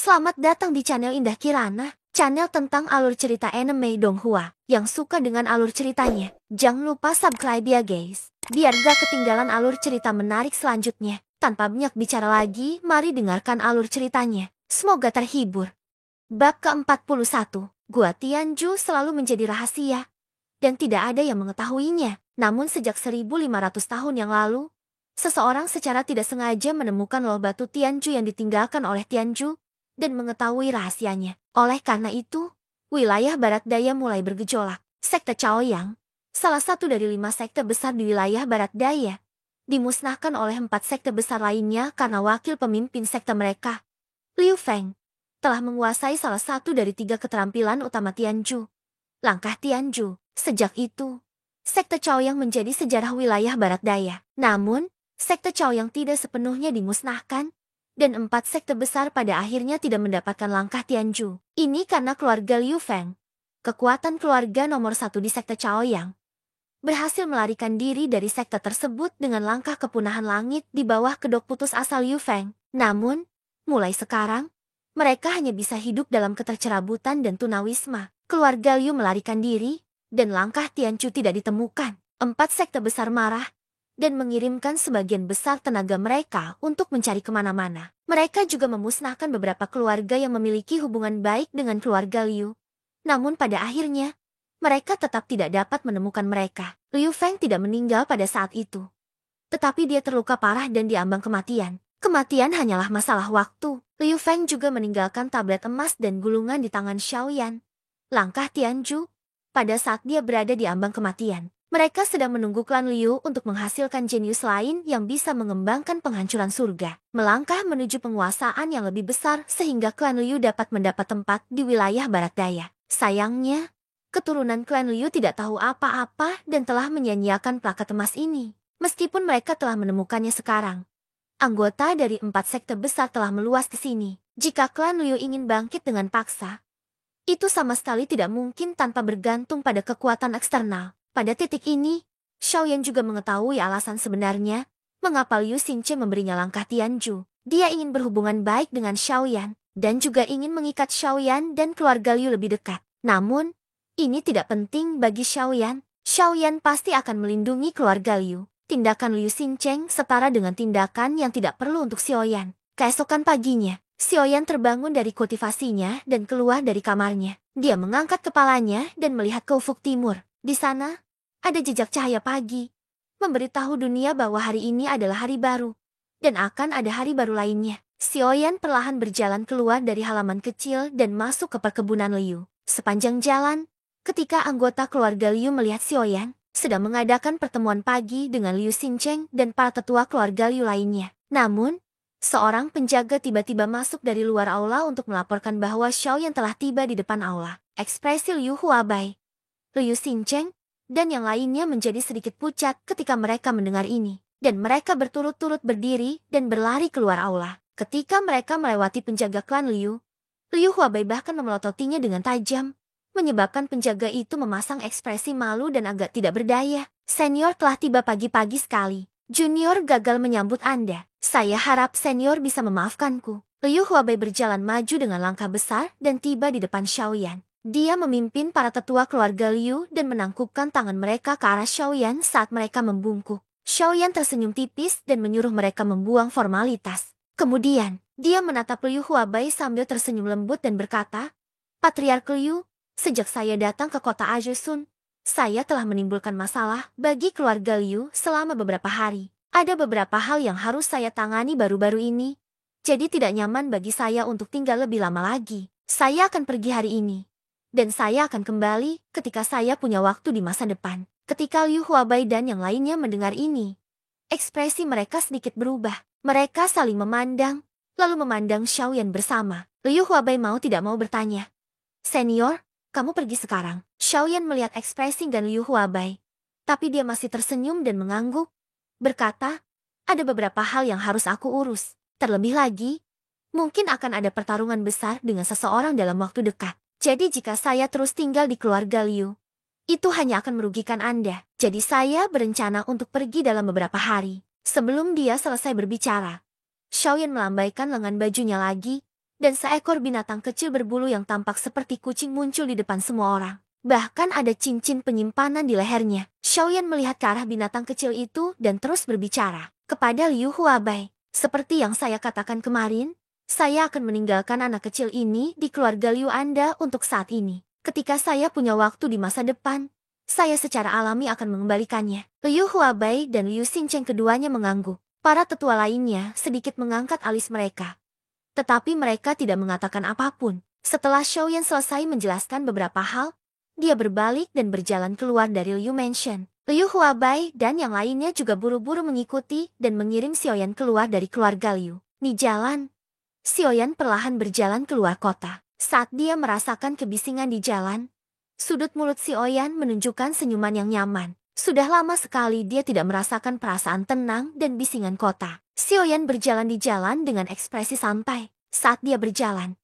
Selamat datang di channel Indah Kirana, channel tentang alur cerita anime Donghua. Yang suka dengan alur ceritanya, jangan lupa subscribe ya guys, biar gak ketinggalan alur cerita menarik selanjutnya. Tanpa banyak bicara lagi, mari dengarkan alur ceritanya. Semoga terhibur. Bab ke-41, Gua Tianju selalu menjadi rahasia, dan tidak ada yang mengetahuinya. Namun sejak 1500 tahun yang lalu, seseorang secara tidak sengaja menemukan loh batu Tianju yang ditinggalkan oleh Tianju, dan mengetahui rahasianya. Oleh karena itu, wilayah barat daya mulai bergejolak. Sekte Chaoyang, salah satu dari 5 sekte besar di wilayah barat daya, dimusnahkan oleh 4 sekte besar lainnya karena wakil pemimpin sekte mereka, Liu Feng, telah menguasai salah satu dari 3 keterampilan utama Tianju. Langkah Tianju. Sejak itu, sekte Chaoyang menjadi sejarah wilayah barat daya. Namun, sekte Chaoyang tidak sepenuhnya dimusnahkan, dan 4 sekte besar pada akhirnya tidak mendapatkan langkah Tianju. Ini karena keluarga Liu Feng, kekuatan keluarga nomor 1 di sekte Chaoyang, berhasil melarikan diri dari sekte tersebut dengan langkah kepunahan langit di bawah kedok putus asa Liu Feng. Namun, mulai sekarang, mereka hanya bisa hidup dalam ketercerabutan dan tunawisma. Keluarga Liu melarikan diri, dan langkah Tianju tidak ditemukan. 4 sekte besar marah, dan mengirimkan sebagian besar tenaga mereka untuk mencari kemana-mana. Mereka juga memusnahkan beberapa keluarga yang memiliki hubungan baik dengan keluarga Liu. Namun pada akhirnya, mereka tetap tidak dapat menemukan mereka. Liu Feng tidak meninggal pada saat itu, tetapi dia terluka parah dan diambang kematian. Kematian hanyalah masalah waktu. Liu Feng juga meninggalkan tablet emas dan gulungan di tangan Xiaoyan, langkah Tianju, pada saat dia berada di ambang kematian. Mereka sedang menunggu klan Liu untuk menghasilkan jenius lain yang bisa mengembangkan penghancuran surga. Melangkah menuju penguasaan yang lebih besar sehingga klan Liu dapat mendapat tempat di wilayah barat daya. Sayangnya, keturunan klan Liu tidak tahu apa-apa dan telah menyanyiakan plakat emas ini. Meskipun mereka telah menemukannya sekarang, anggota dari 4 sekte besar telah meluas ke sini. Jika klan Liu ingin bangkit dengan paksa, itu sama sekali tidak mungkin tanpa bergantung pada kekuatan eksternal. Pada titik ini, Xiaoyan juga mengetahui alasan sebenarnya mengapa Liu Xinche memberinya langkah Tianju. Dia ingin berhubungan baik dengan Xiaoyan, dan juga ingin mengikat Xiaoyan dan keluarga Liu lebih dekat. Namun, ini tidak penting bagi Xiaoyan. Xiaoyan pasti akan melindungi keluarga Liu. Tindakan Liu Xinche setara dengan tindakan yang tidak perlu untuk Xiaoyan. Keesokan paginya, Xiaoyan terbangun dari kultivasinya dan keluar dari kamarnya. Dia mengangkat kepalanya dan melihat ke ufuk timur. Di sana, ada jejak cahaya pagi, memberitahu dunia bahwa hari ini adalah hari baru, dan akan ada hari baru lainnya. Xiaoyan perlahan berjalan keluar dari halaman kecil dan masuk ke perkebunan Liu. Sepanjang jalan, ketika anggota keluarga Liu melihat Xiaoyan sedang mengadakan pertemuan pagi dengan Liu Xinche dan para tetua keluarga Liu lainnya. Namun, seorang penjaga tiba-tiba masuk dari luar aula untuk melaporkan bahwa Xiaoyan telah tiba di depan aula. Ekspresi Liu Huabai, Liu Xinche, dan yang lainnya menjadi sedikit pucat ketika mereka mendengar ini. Dan mereka berturut-turut berdiri dan berlari keluar aula. Ketika mereka melewati penjaga klan Liu, Liu Huabai bahkan memelototinya dengan tajam, menyebabkan penjaga itu memasang ekspresi malu dan agak tidak berdaya. Senior telah tiba pagi-pagi sekali. Junior gagal menyambut Anda. Saya harap senior bisa memaafkanku. Liu Huabai berjalan maju dengan langkah besar dan tiba di depan Xiaoyan. Dia memimpin para tetua keluarga Liu dan menangkupkan tangan mereka ke arah Xiaoyan saat mereka membungkuk. Xiaoyan tersenyum tipis dan menyuruh mereka membuang formalitas. Kemudian, dia menatap Liu Huabai sambil tersenyum lembut dan berkata, Patriark Liu, sejak saya datang ke kota Ajusun, saya telah menimbulkan masalah bagi keluarga Liu selama beberapa hari. Ada beberapa hal yang harus saya tangani baru-baru ini, jadi tidak nyaman bagi saya untuk tinggal lebih lama lagi. Saya akan pergi hari ini, dan saya akan kembali ketika saya punya waktu di masa depan. Ketika Liu Huabai dan yang lainnya mendengar ini, ekspresi mereka sedikit berubah. Mereka saling memandang, lalu memandang Xiaoyan bersama. Liu Huabai mau tidak mau bertanya, Senior, kamu pergi sekarang. Xiaoyan melihat ekspresi dan Liu Huabai, tapi dia masih tersenyum dan mengangguk, berkata, ada beberapa hal yang harus aku urus. Terlebih lagi, mungkin akan ada pertarungan besar dengan seseorang dalam waktu dekat. Jadi jika saya terus tinggal di keluarga Liu, itu hanya akan merugikan Anda. Jadi saya berencana untuk pergi dalam beberapa hari. Sebelum dia selesai berbicara, Xiaoyan melambaikan lengan bajunya lagi, dan seekor binatang kecil berbulu yang tampak seperti kucing muncul di depan semua orang. Bahkan ada cincin penyimpanan di lehernya. Xiaoyan melihat ke arah binatang kecil itu dan terus berbicara kepada Liu Huabai. Seperti yang saya katakan kemarin, saya akan meninggalkan anak kecil ini di keluarga Liu Anda untuk saat ini. Ketika saya punya waktu di masa depan, saya secara alami akan mengembalikannya. Liu Huabai dan Liu Xincheng keduanya mengangguk. Para tetua lainnya sedikit mengangkat alis mereka. Tetapi mereka tidak mengatakan apapun. Setelah Xiaoyan selesai menjelaskan beberapa hal, dia berbalik dan berjalan keluar dari Liu Mansion. Liu Huabai dan yang lainnya juga buru-buru mengikuti dan mengiring Xiaoyan keluar dari keluarga Liu. Di jalan, Xiaoyan perlahan berjalan keluar kota. Saat dia merasakan kebisingan di jalan, sudut mulut Xiaoyan menunjukkan senyuman yang nyaman. Sudah lama sekali dia tidak merasakan perasaan tenang dan bisingan kota. Xiaoyan berjalan di jalan dengan ekspresi santai. Saat dia berjalan,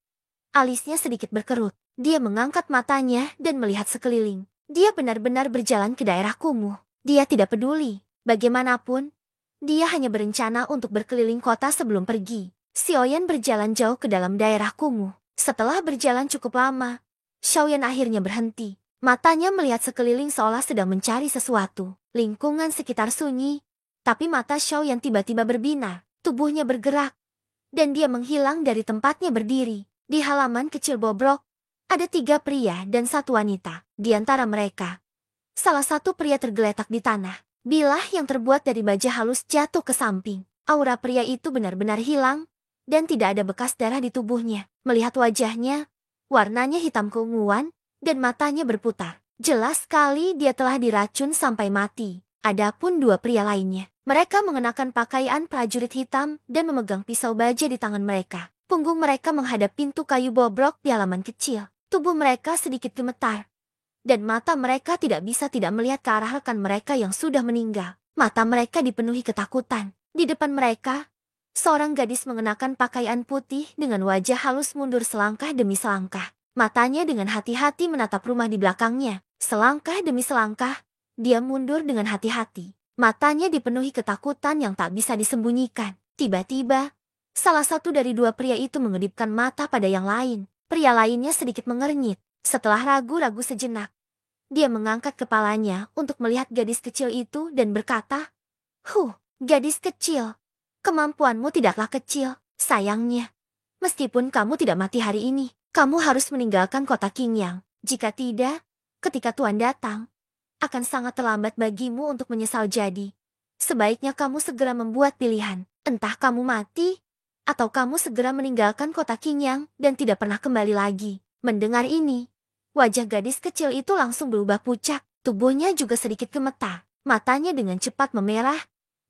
alisnya sedikit berkerut. Dia mengangkat matanya dan melihat sekeliling. Dia benar-benar berjalan ke daerah kumuh. Dia tidak peduli. Bagaimanapun, dia hanya berencana untuk berkeliling kota sebelum pergi. Xiaoyan berjalan jauh ke dalam daerah kumuh. Setelah berjalan cukup lama, Xiaoyan akhirnya berhenti. Matanya melihat sekeliling seolah sedang mencari sesuatu. Lingkungan sekitar sunyi, tapi mata Xiaoyan tiba-tiba berbinar. Tubuhnya bergerak, dan dia menghilang dari tempatnya berdiri. Di halaman kecil bobrok, ada 3 pria dan 1 wanita. Di antara mereka, salah satu pria tergeletak di tanah. Bilah yang terbuat dari baja halus jatuh ke samping. Aura pria itu benar-benar hilang, dan tidak ada bekas darah di tubuhnya. Melihat wajahnya, warnanya hitam keunguan, dan matanya berputar. Jelas sekali dia telah diracun sampai mati. Adapun 2 pria lainnya, mereka mengenakan pakaian prajurit hitam dan memegang pisau baja di tangan mereka. Punggung mereka menghadap pintu kayu bobrok di halaman kecil. Tubuh mereka sedikit gemetar, dan mata mereka tidak bisa tidak melihat ke arah rekan mereka yang sudah meninggal. Mata mereka dipenuhi ketakutan. Di depan mereka, seorang gadis mengenakan pakaian putih dengan wajah halus mundur selangkah demi selangkah. Matanya dengan hati-hati menatap rumah di belakangnya. Selangkah demi selangkah, dia mundur dengan hati-hati. Matanya dipenuhi ketakutan yang tak bisa disembunyikan. Tiba-tiba, salah satu dari 2 pria itu mengedipkan mata pada yang lain. Pria lainnya sedikit mengernyit. Setelah ragu-ragu sejenak, dia mengangkat kepalanya untuk melihat gadis kecil itu dan berkata, gadis kecil, kemampuanmu tidaklah kecil. Sayangnya, meskipun kamu tidak mati hari ini, kamu harus meninggalkan kota Qingyang. Jika tidak, ketika Tuan datang, akan sangat terlambat bagimu untuk menyesal. Jadi, sebaiknya kamu segera membuat pilihan. Entah kamu mati, atau kamu segera meninggalkan kota Qingyang dan tidak pernah kembali lagi. Mendengar ini, wajah gadis kecil itu langsung berubah pucat. Tubuhnya juga sedikit gemetar. Matanya dengan cepat memerah,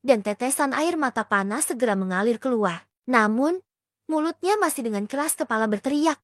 dan tetesan air mata panas segera mengalir keluar. Namun, mulutnya masih dengan keras kepala berteriak,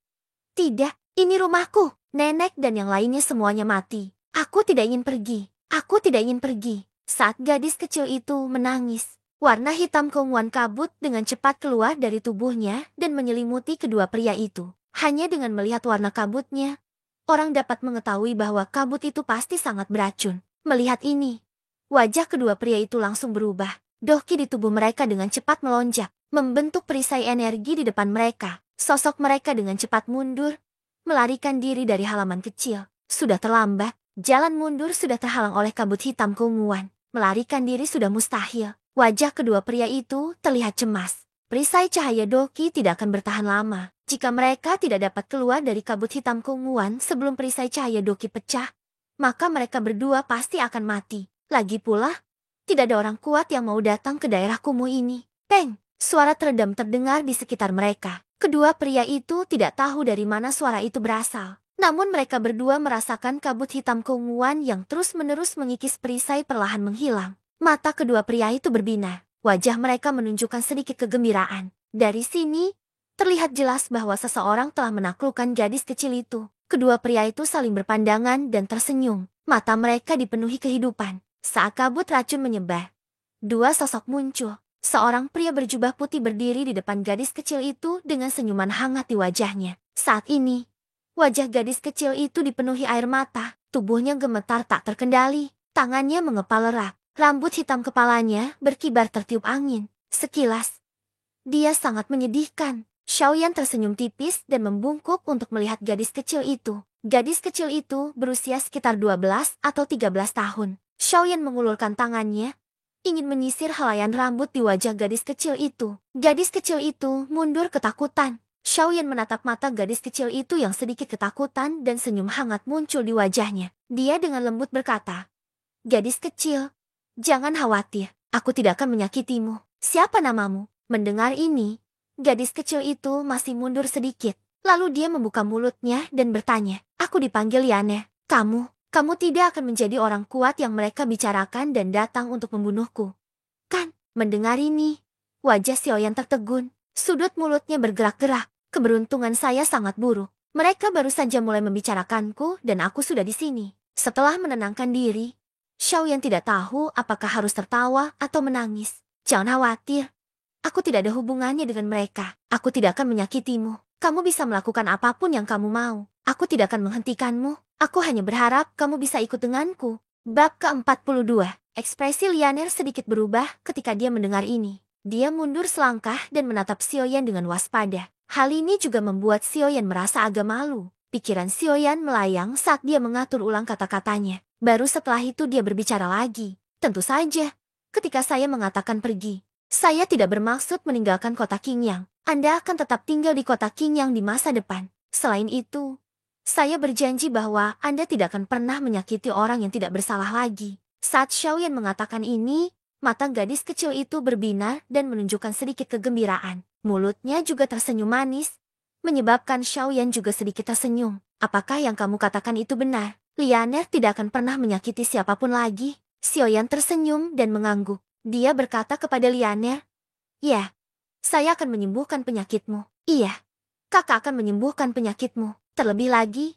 "Tidak, ini rumahku." Nenek dan yang lainnya semuanya mati. Aku tidak ingin pergi. Aku tidak ingin pergi. Saat gadis kecil itu menangis, warna hitam keunguan kabut dengan cepat keluar dari tubuhnya dan menyelimuti kedua pria itu. Hanya dengan melihat warna kabutnya, orang dapat mengetahui bahwa kabut itu pasti sangat beracun. Melihat ini, wajah kedua pria itu langsung berubah. Doki di tubuh mereka dengan cepat melonjak, membentuk perisai energi di depan mereka. Sosok mereka dengan cepat mundur, melarikan diri dari halaman kecil. Sudah terlambat, jalan mundur sudah terhalang oleh kabut hitam keunguan. Melarikan diri sudah mustahil. Wajah kedua pria itu terlihat cemas. Perisai cahaya Doki tidak akan bertahan lama. Jika mereka tidak dapat keluar dari kabut hitam keunguan sebelum perisai cahaya Doki pecah, maka mereka berdua pasti akan mati. Lagi pula, tidak ada orang kuat yang mau datang ke daerah kumuh ini. Peng! Suara teredam terdengar di sekitar mereka. Kedua pria itu tidak tahu dari mana suara itu berasal. Namun mereka berdua merasakan kabut hitam keunguan yang terus-menerus mengikis perisai perlahan menghilang. Mata kedua pria itu berbinar. Wajah mereka menunjukkan sedikit kegembiraan. Dari sini, terlihat jelas bahwa seseorang telah menaklukkan gadis kecil itu. Kedua pria itu saling berpandangan dan tersenyum. Mata mereka dipenuhi kehidupan. Saat kabut racun menyebar, 2 sosok muncul. Seorang pria berjubah putih berdiri di depan gadis kecil itu dengan senyuman hangat di wajahnya. Saat ini, wajah gadis kecil itu dipenuhi air mata. Tubuhnya gemetar tak terkendali. Tangannya mengepal erat. Rambut hitam kepalanya berkibar tertiup angin. Sekilas, dia sangat menyedihkan. Xiaoyan tersenyum tipis dan membungkuk untuk melihat gadis kecil itu. Gadis kecil itu berusia sekitar 12 atau 13 tahun. Xiaoyan mengulurkan tangannya, ingin menyisir helaian rambut di wajah gadis kecil itu. Gadis kecil itu mundur ketakutan. Xiaoyan menatap mata gadis kecil itu yang sedikit ketakutan dan senyum hangat muncul di wajahnya. Dia dengan lembut berkata, "Gadis kecil, jangan khawatir, aku tidak akan menyakitimu. Siapa namamu?" Mendengar ini, gadis kecil itu masih mundur sedikit. Lalu dia membuka mulutnya dan bertanya, "Aku dipanggil Liane. Kamu tidak akan menjadi orang kuat yang mereka bicarakan dan datang untuk membunuhku, kan?" Mendengar ini, wajah Xiaoyan tertegun. Sudut mulutnya bergerak-gerak. "Keberuntungan saya sangat buruk. Mereka baru saja mulai membicarakanku dan aku sudah di sini." Setelah menenangkan diri, Xiaoyan tidak tahu apakah harus tertawa atau menangis. "Jangan khawatir. Aku tidak ada hubungannya dengan mereka. Aku tidak akan menyakitimu. Kamu bisa melakukan apapun yang kamu mau. Aku tidak akan menghentikanmu. Aku hanya berharap kamu bisa ikut denganku." Bab ke-42. Ekspresi Lianer sedikit berubah ketika dia mendengar ini. Dia mundur selangkah dan menatap Xiaoyan dengan waspada. Hal ini juga membuat Xiaoyan merasa agak malu. Pikiran Xiaoyan melayang saat dia mengatur ulang kata-katanya. Baru setelah itu dia berbicara lagi. "Tentu saja, ketika saya mengatakan pergi, saya tidak bermaksud meninggalkan kota Qingyang. Anda akan tetap tinggal di kota Qingyang di masa depan. Selain itu, saya berjanji bahwa Anda tidak akan pernah menyakiti orang yang tidak bersalah lagi." Saat Xiaoyan mengatakan ini, mata gadis kecil itu berbinar dan menunjukkan sedikit kegembiraan. Mulutnya juga tersenyum manis, menyebabkan Xiaoyan juga sedikit tersenyum. "Apakah yang kamu katakan itu benar? Lianer tidak akan pernah menyakiti siapapun lagi?" Xiaoyan tersenyum dan mengangguk. Dia berkata kepada Lianer, "Ya, saya akan menyembuhkan penyakitmu." "Iya, kakak akan menyembuhkan penyakitmu. Terlebih lagi,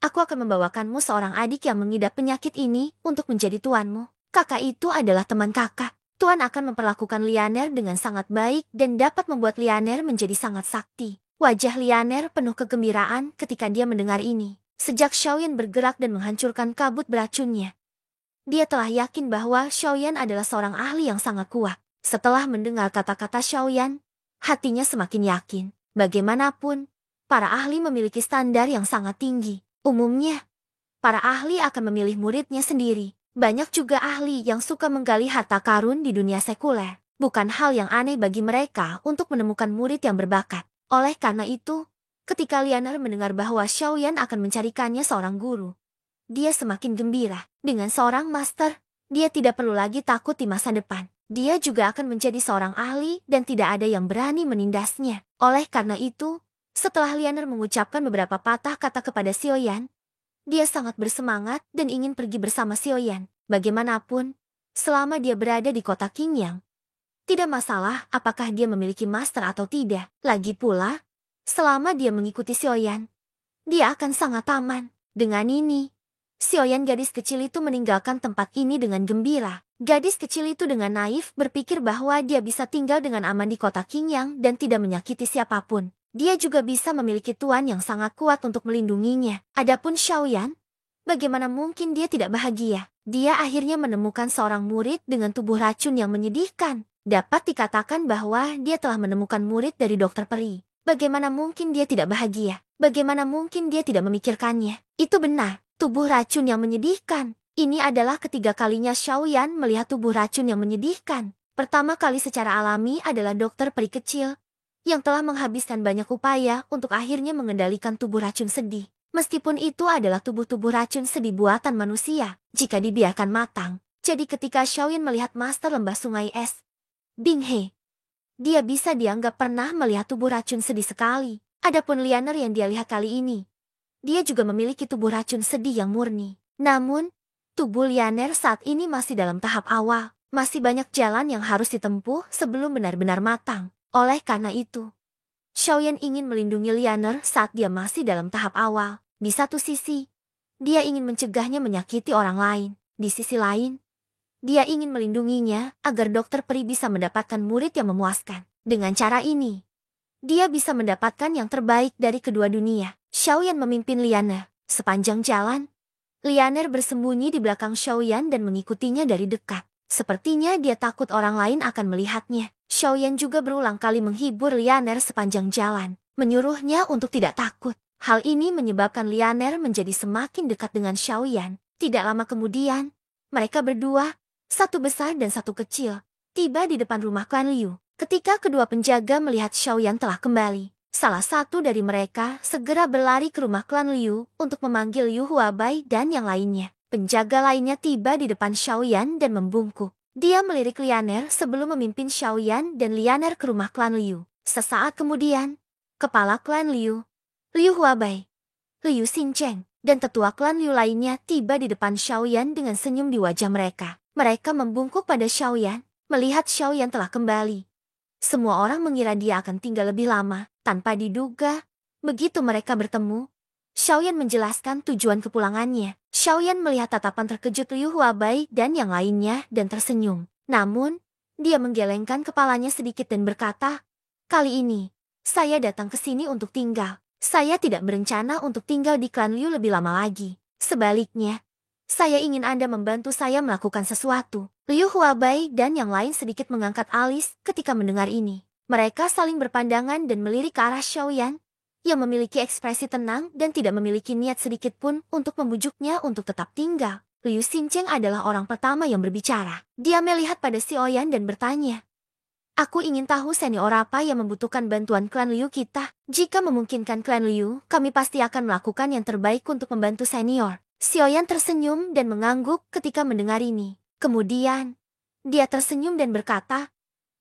aku akan membawakanmu seorang adik yang mengidap penyakit ini untuk menjadi tuanmu. Kakak itu adalah teman kakak. Tuan akan memperlakukan Lianer dengan sangat baik dan dapat membuat Lianer menjadi sangat sakti." Wajah Lianer penuh kegembiraan ketika dia mendengar ini. Sejak Xiaoyan bergerak dan menghancurkan kabut beracunnya, dia telah yakin bahwa Xiaoyan adalah seorang ahli yang sangat kuat. Setelah mendengar kata-kata Xiaoyan, hatinya semakin yakin. Bagaimanapun, para ahli memiliki standar yang sangat tinggi. Umumnya, para ahli akan memilih muridnya sendiri. Banyak juga ahli yang suka menggali harta karun di dunia sekuler. Bukan hal yang aneh bagi mereka untuk menemukan murid yang berbakat. Oleh karena itu, ketika Lianer mendengar bahwa Xiaoyan akan mencarikannya seorang guru, dia semakin gembira. Dengan seorang master, dia tidak perlu lagi takut di masa depan. Dia juga akan menjadi seorang ahli dan tidak ada yang berani menindasnya. Oleh karena itu, setelah Lianer mengucapkan beberapa patah kata kepada Xiaoyan, dia sangat bersemangat dan ingin pergi bersama Xiaoyan. Bagaimanapun, selama dia berada di kota Qingyang, tidak masalah apakah dia memiliki master atau tidak. Lagi pula, selama dia mengikuti Xiaoyan, dia akan sangat aman. Dengan ini, Xiaoyan gadis kecil itu meninggalkan tempat ini dengan gembira. Gadis kecil itu dengan naif berpikir bahwa dia bisa tinggal dengan aman di kota Qingyang dan tidak menyakiti siapapun. Dia juga bisa memiliki tuan yang sangat kuat untuk melindunginya. Adapun Xiaoyan, bagaimana mungkin dia tidak bahagia? Dia akhirnya menemukan seorang murid dengan tubuh racun yang menyedihkan. Dapat dikatakan bahwa dia telah menemukan murid dari dokter peri. Bagaimana mungkin dia tidak bahagia? Bagaimana mungkin dia tidak memikirkannya? Itu benar, tubuh racun yang menyedihkan. Ini adalah ketiga kalinya Xiaoyan melihat tubuh racun yang menyedihkan. Pertama kali secara alami adalah dokter peri kecil, yang telah menghabiskan banyak upaya untuk akhirnya mengendalikan tubuh racun sedih. Meskipun itu adalah tubuh-tubuh racun sedih buatan manusia, jika dibiarkan matang. Jadi ketika Xiaoyan melihat master lembah sungai es, Binghe, dia bisa dianggap pernah melihat tubuh racun sedih sekali. Adapun Lianer yang dia lihat kali ini, dia juga memiliki tubuh racun sedih yang murni. Namun, tubuh Lianer saat ini masih dalam tahap awal. Masih banyak jalan yang harus ditempuh sebelum benar-benar matang. Oleh karena itu, Xiaoyan ingin melindungi Lianer saat dia masih dalam tahap awal. Di satu sisi, dia ingin mencegahnya menyakiti orang lain. Di sisi lain, dia ingin melindunginya agar dokter peri bisa mendapatkan murid yang memuaskan. Dengan cara ini, dia bisa mendapatkan yang terbaik dari kedua dunia. Xiaoyan memimpin Lianer. Sepanjang jalan, Lianer bersembunyi di belakang Xiaoyan dan mengikutinya dari dekat. Sepertinya dia takut orang lain akan melihatnya. Xiaoyan juga berulang kali menghibur Lianer sepanjang jalan, menyuruhnya untuk tidak takut. Hal ini menyebabkan Lianer menjadi semakin dekat dengan Xiaoyan. Tidak lama kemudian, mereka berdua, satu besar dan satu kecil, tiba di depan rumah klan Liu. Ketika kedua penjaga melihat Xiaoyan telah kembali, salah satu dari mereka segera berlari ke rumah klan Liu untuk memanggil Liu Huabai dan yang lainnya. Penjaga lainnya tiba di depan Xiaoyan dan membungkuk. Dia melirik Lianer sebelum memimpin Xiaoyan dan Lianer ke rumah klan Liu. Sesaat kemudian, kepala klan Liu, Liu Huabai, Liu Xincheng, dan tetua klan Liu lainnya tiba di depan Xiaoyan dengan senyum di wajah mereka. Mereka membungkuk pada Xiaoyan, melihat Xiaoyan telah kembali. Semua orang mengira dia akan tinggal lebih lama, tanpa diduga. Begitu mereka bertemu, Xiaoyan menjelaskan tujuan kepulangannya. Xiaoyan melihat tatapan terkejut Liu Huabai dan yang lainnya dan tersenyum. Namun, dia menggelengkan kepalanya sedikit dan berkata, "Kali ini, saya datang ke sini untuk tinggal. Saya tidak berencana untuk tinggal di klan Liu lebih lama lagi. Sebaliknya, saya ingin Anda membantu saya melakukan sesuatu." Liu Huabai dan yang lain sedikit mengangkat alis ketika mendengar ini. Mereka saling berpandangan dan melirik ke arah Xiaoyan, yang memiliki ekspresi tenang dan tidak memiliki niat sedikit pun untuk membujuknya untuk tetap tinggal. Liu Xincheng adalah orang pertama yang berbicara. Dia melihat pada Xiaoyan dan bertanya, "Aku ingin tahu senior apa yang membutuhkan bantuan klan Liu kita. Jika memungkinkan klan Liu, kami pasti akan melakukan yang terbaik untuk membantu senior." Xiaoyan tersenyum dan mengangguk ketika mendengar ini. Kemudian, dia tersenyum dan berkata,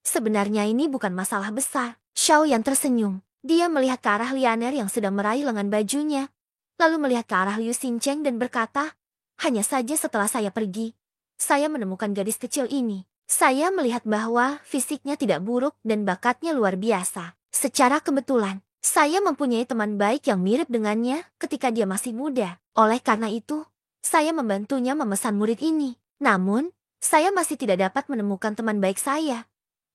"Sebenarnya ini bukan masalah besar." Xiaoyan tersenyum. Dia melihat ke arah Lianer yang sedang meraih lengan bajunya, lalu melihat ke arah Liu Xincheng dan berkata, "Hanya saja setelah saya pergi, saya menemukan gadis kecil ini. Saya melihat bahwa fisiknya tidak buruk dan bakatnya luar biasa. Secara kebetulan, saya mempunyai teman baik yang mirip dengannya ketika dia masih muda. Oleh karena itu, saya membantunya memesan murid ini. Namun, saya masih tidak dapat menemukan teman baik saya.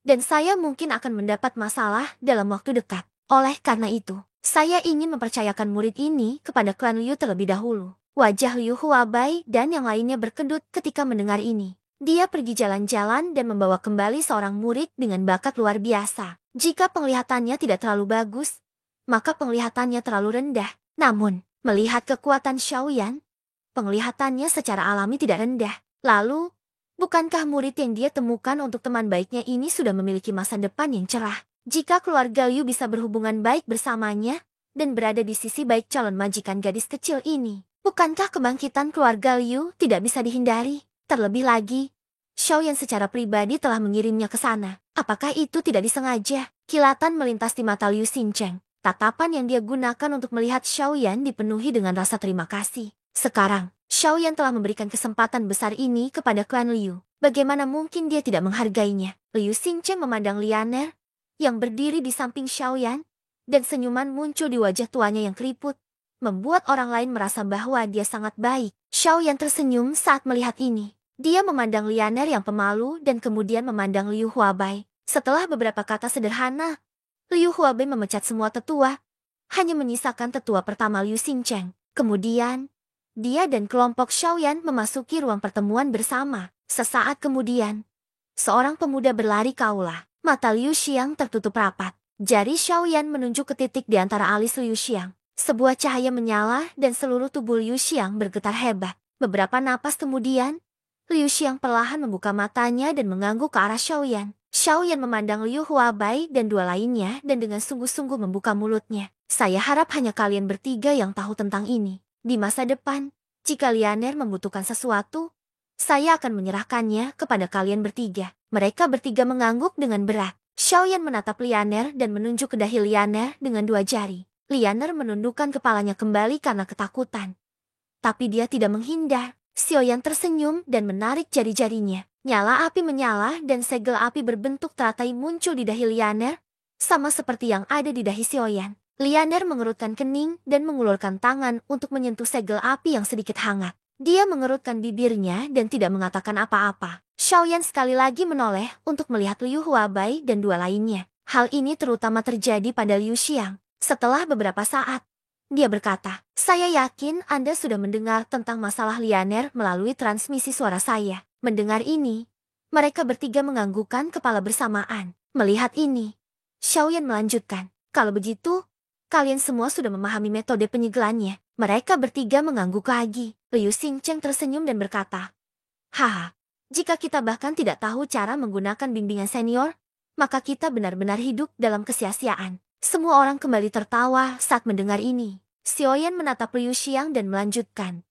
Dan saya mungkin akan mendapat masalah dalam waktu dekat. Oleh karena itu, saya ingin mempercayakan murid ini kepada klan Liu terlebih dahulu." Wajah Liu Huabai dan yang lainnya berkedut ketika mendengar ini. Dia pergi jalan-jalan dan membawa kembali seorang murid dengan bakat luar biasa. Jika penglihatannya tidak terlalu bagus, maka penglihatannya terlalu rendah. Namun, melihat kekuatan Xiaoyan, penglihatannya secara alami tidak rendah. Lalu, bukankah murid yang dia temukan untuk teman baiknya ini sudah memiliki masa depan yang cerah? Jika keluarga Liu bisa berhubungan baik bersamanya dan berada di sisi baik calon majikan gadis kecil ini, bukankah kebangkitan keluarga Liu tidak bisa dihindari? Terlebih lagi, Xiaoyan secara pribadi telah mengirimnya ke sana. Apakah itu tidak disengaja? Kilatan melintas di mata Liu Xincheng. Tatapan yang dia gunakan untuk melihat Xiaoyan dipenuhi dengan rasa terima kasih. Sekarang, Xiaoyan telah memberikan kesempatan besar ini kepada klan Liu. Bagaimana mungkin dia tidak menghargainya? Liu Xincheng memandang Lianer yang berdiri di samping Xiaoyan, dan senyuman muncul di wajah tuanya yang keriput, membuat orang lain merasa bahwa dia sangat baik. Xiaoyan tersenyum saat melihat ini. Dia memandang Lianer yang pemalu dan kemudian memandang Liu Huabai. Setelah beberapa kata sederhana, Liu Huabai memecat semua tetua, hanya menyisakan tetua pertama Liu Xincheng. Kemudian, dia dan kelompok Xiaoyan memasuki ruang pertemuan bersama. Sesaat kemudian, seorang pemuda berlari ke aula. Mata Liu Xiang tertutup rapat. Jari Xiaoyan menunjuk ke titik di antara alis Liu Xiang. Sebuah cahaya menyala dan seluruh tubuh Liu Xiang bergetar hebat. Beberapa napas kemudian, Liu Xiang perlahan membuka matanya dan mengangguk ke arah Xiaoyan. Xiaoyan memandang Liu Huabai dan dua lainnya dan dengan sungguh-sungguh membuka mulutnya. "Saya harap hanya kalian bertiga yang tahu tentang ini. Di masa depan, jika Lianer membutuhkan sesuatu, saya akan menyerahkannya kepada kalian bertiga." Mereka bertiga mengangguk dengan berat. Xiaoyan menatap Lianer dan menunjuk ke dahi Lianer dengan dua jari. Lianer menundukkan kepalanya kembali karena ketakutan. Tapi dia tidak menghindar. Xiaoyan tersenyum dan menarik jari-jarinya. Nyala api menyala dan segel api berbentuk teratai muncul di dahi Lianer, sama seperti yang ada di dahi Xiaoyan. Lianer mengerutkan kening dan mengulurkan tangan untuk menyentuh segel api yang sedikit hangat. Dia mengerutkan bibirnya dan tidak mengatakan apa-apa. Xiaoyan sekali lagi menoleh untuk melihat Liu Huabai dan dua lainnya. Hal ini terutama terjadi pada Liu Xiang. Setelah beberapa saat, dia berkata, "Saya yakin Anda sudah mendengar tentang masalah Lianer melalui transmisi suara saya." Mendengar ini, Mereka bertiga menganggukkan kepala bersamaan. Melihat ini, Xiaoyan melanjutkan. Kalau begitu, kalian semua sudah memahami metode penyegelannya. Mereka bertiga mengangguk lagi. Liu Xingcheng tersenyum dan berkata, haha, jika kita bahkan tidak tahu cara menggunakan bimbingan senior, maka kita benar-benar hidup dalam kesia-siaan. Semua orang kembali tertawa saat mendengar ini. Xiaoyan menatap Liu Xiang dan melanjutkan.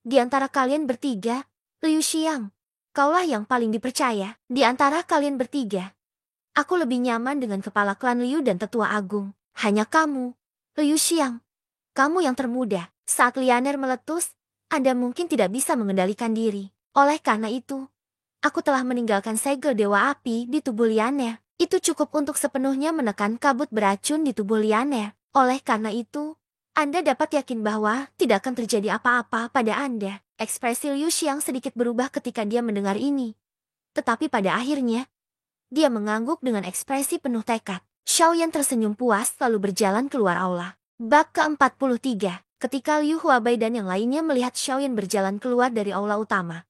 Di antara kalian bertiga, Liu Xiang, kaulah yang paling dipercaya. Di antara kalian bertiga, aku lebih nyaman dengan kepala klan Liu dan tetua agung. Hanya kamu, Liu Xiang, kamu yang termuda. Saat Lianer meletus, Anda mungkin tidak bisa mengendalikan diri. Oleh karena itu, aku telah meninggalkan segel Dewa Api di tubuh Lianer. Itu cukup untuk sepenuhnya menekan kabut beracun di tubuh Lianer. Oleh karena itu, Anda dapat yakin bahwa tidak akan terjadi apa-apa pada Anda. Ekspresi Liu Xiang sedikit berubah ketika dia mendengar ini. Tetapi pada akhirnya, dia mengangguk dengan ekspresi penuh tekad. Xiaoyan tersenyum puas lalu berjalan keluar aula. Bab ke-43. Ketika Liu Huabai dan yang lainnya melihat Xiaoyan berjalan keluar dari aula utama,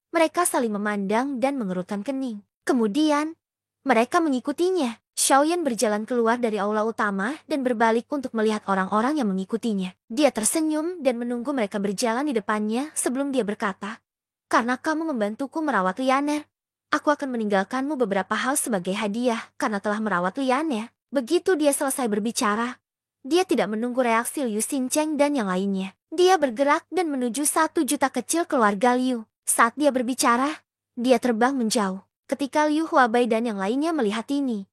mereka saling memandang dan mengerutkan kening. Kemudian, mereka mengikutinya. Xiaoyan berjalan keluar dari aula utama dan berbalik untuk melihat orang-orang yang mengikutinya. Dia tersenyum dan menunggu mereka berjalan di depannya sebelum dia berkata, karena kamu membantuku merawat Lianer, aku akan meninggalkanmu beberapa hal sebagai hadiah karena telah merawat Lianer. Begitu dia selesai berbicara, dia tidak menunggu reaksi Liu Xingcheng dan yang lainnya. Dia bergerak dan menuju 1 juta kecil keluarga Liu. Saat dia berbicara, dia terbang menjauh. Ketika Liu Huabai dan yang lainnya melihat ini,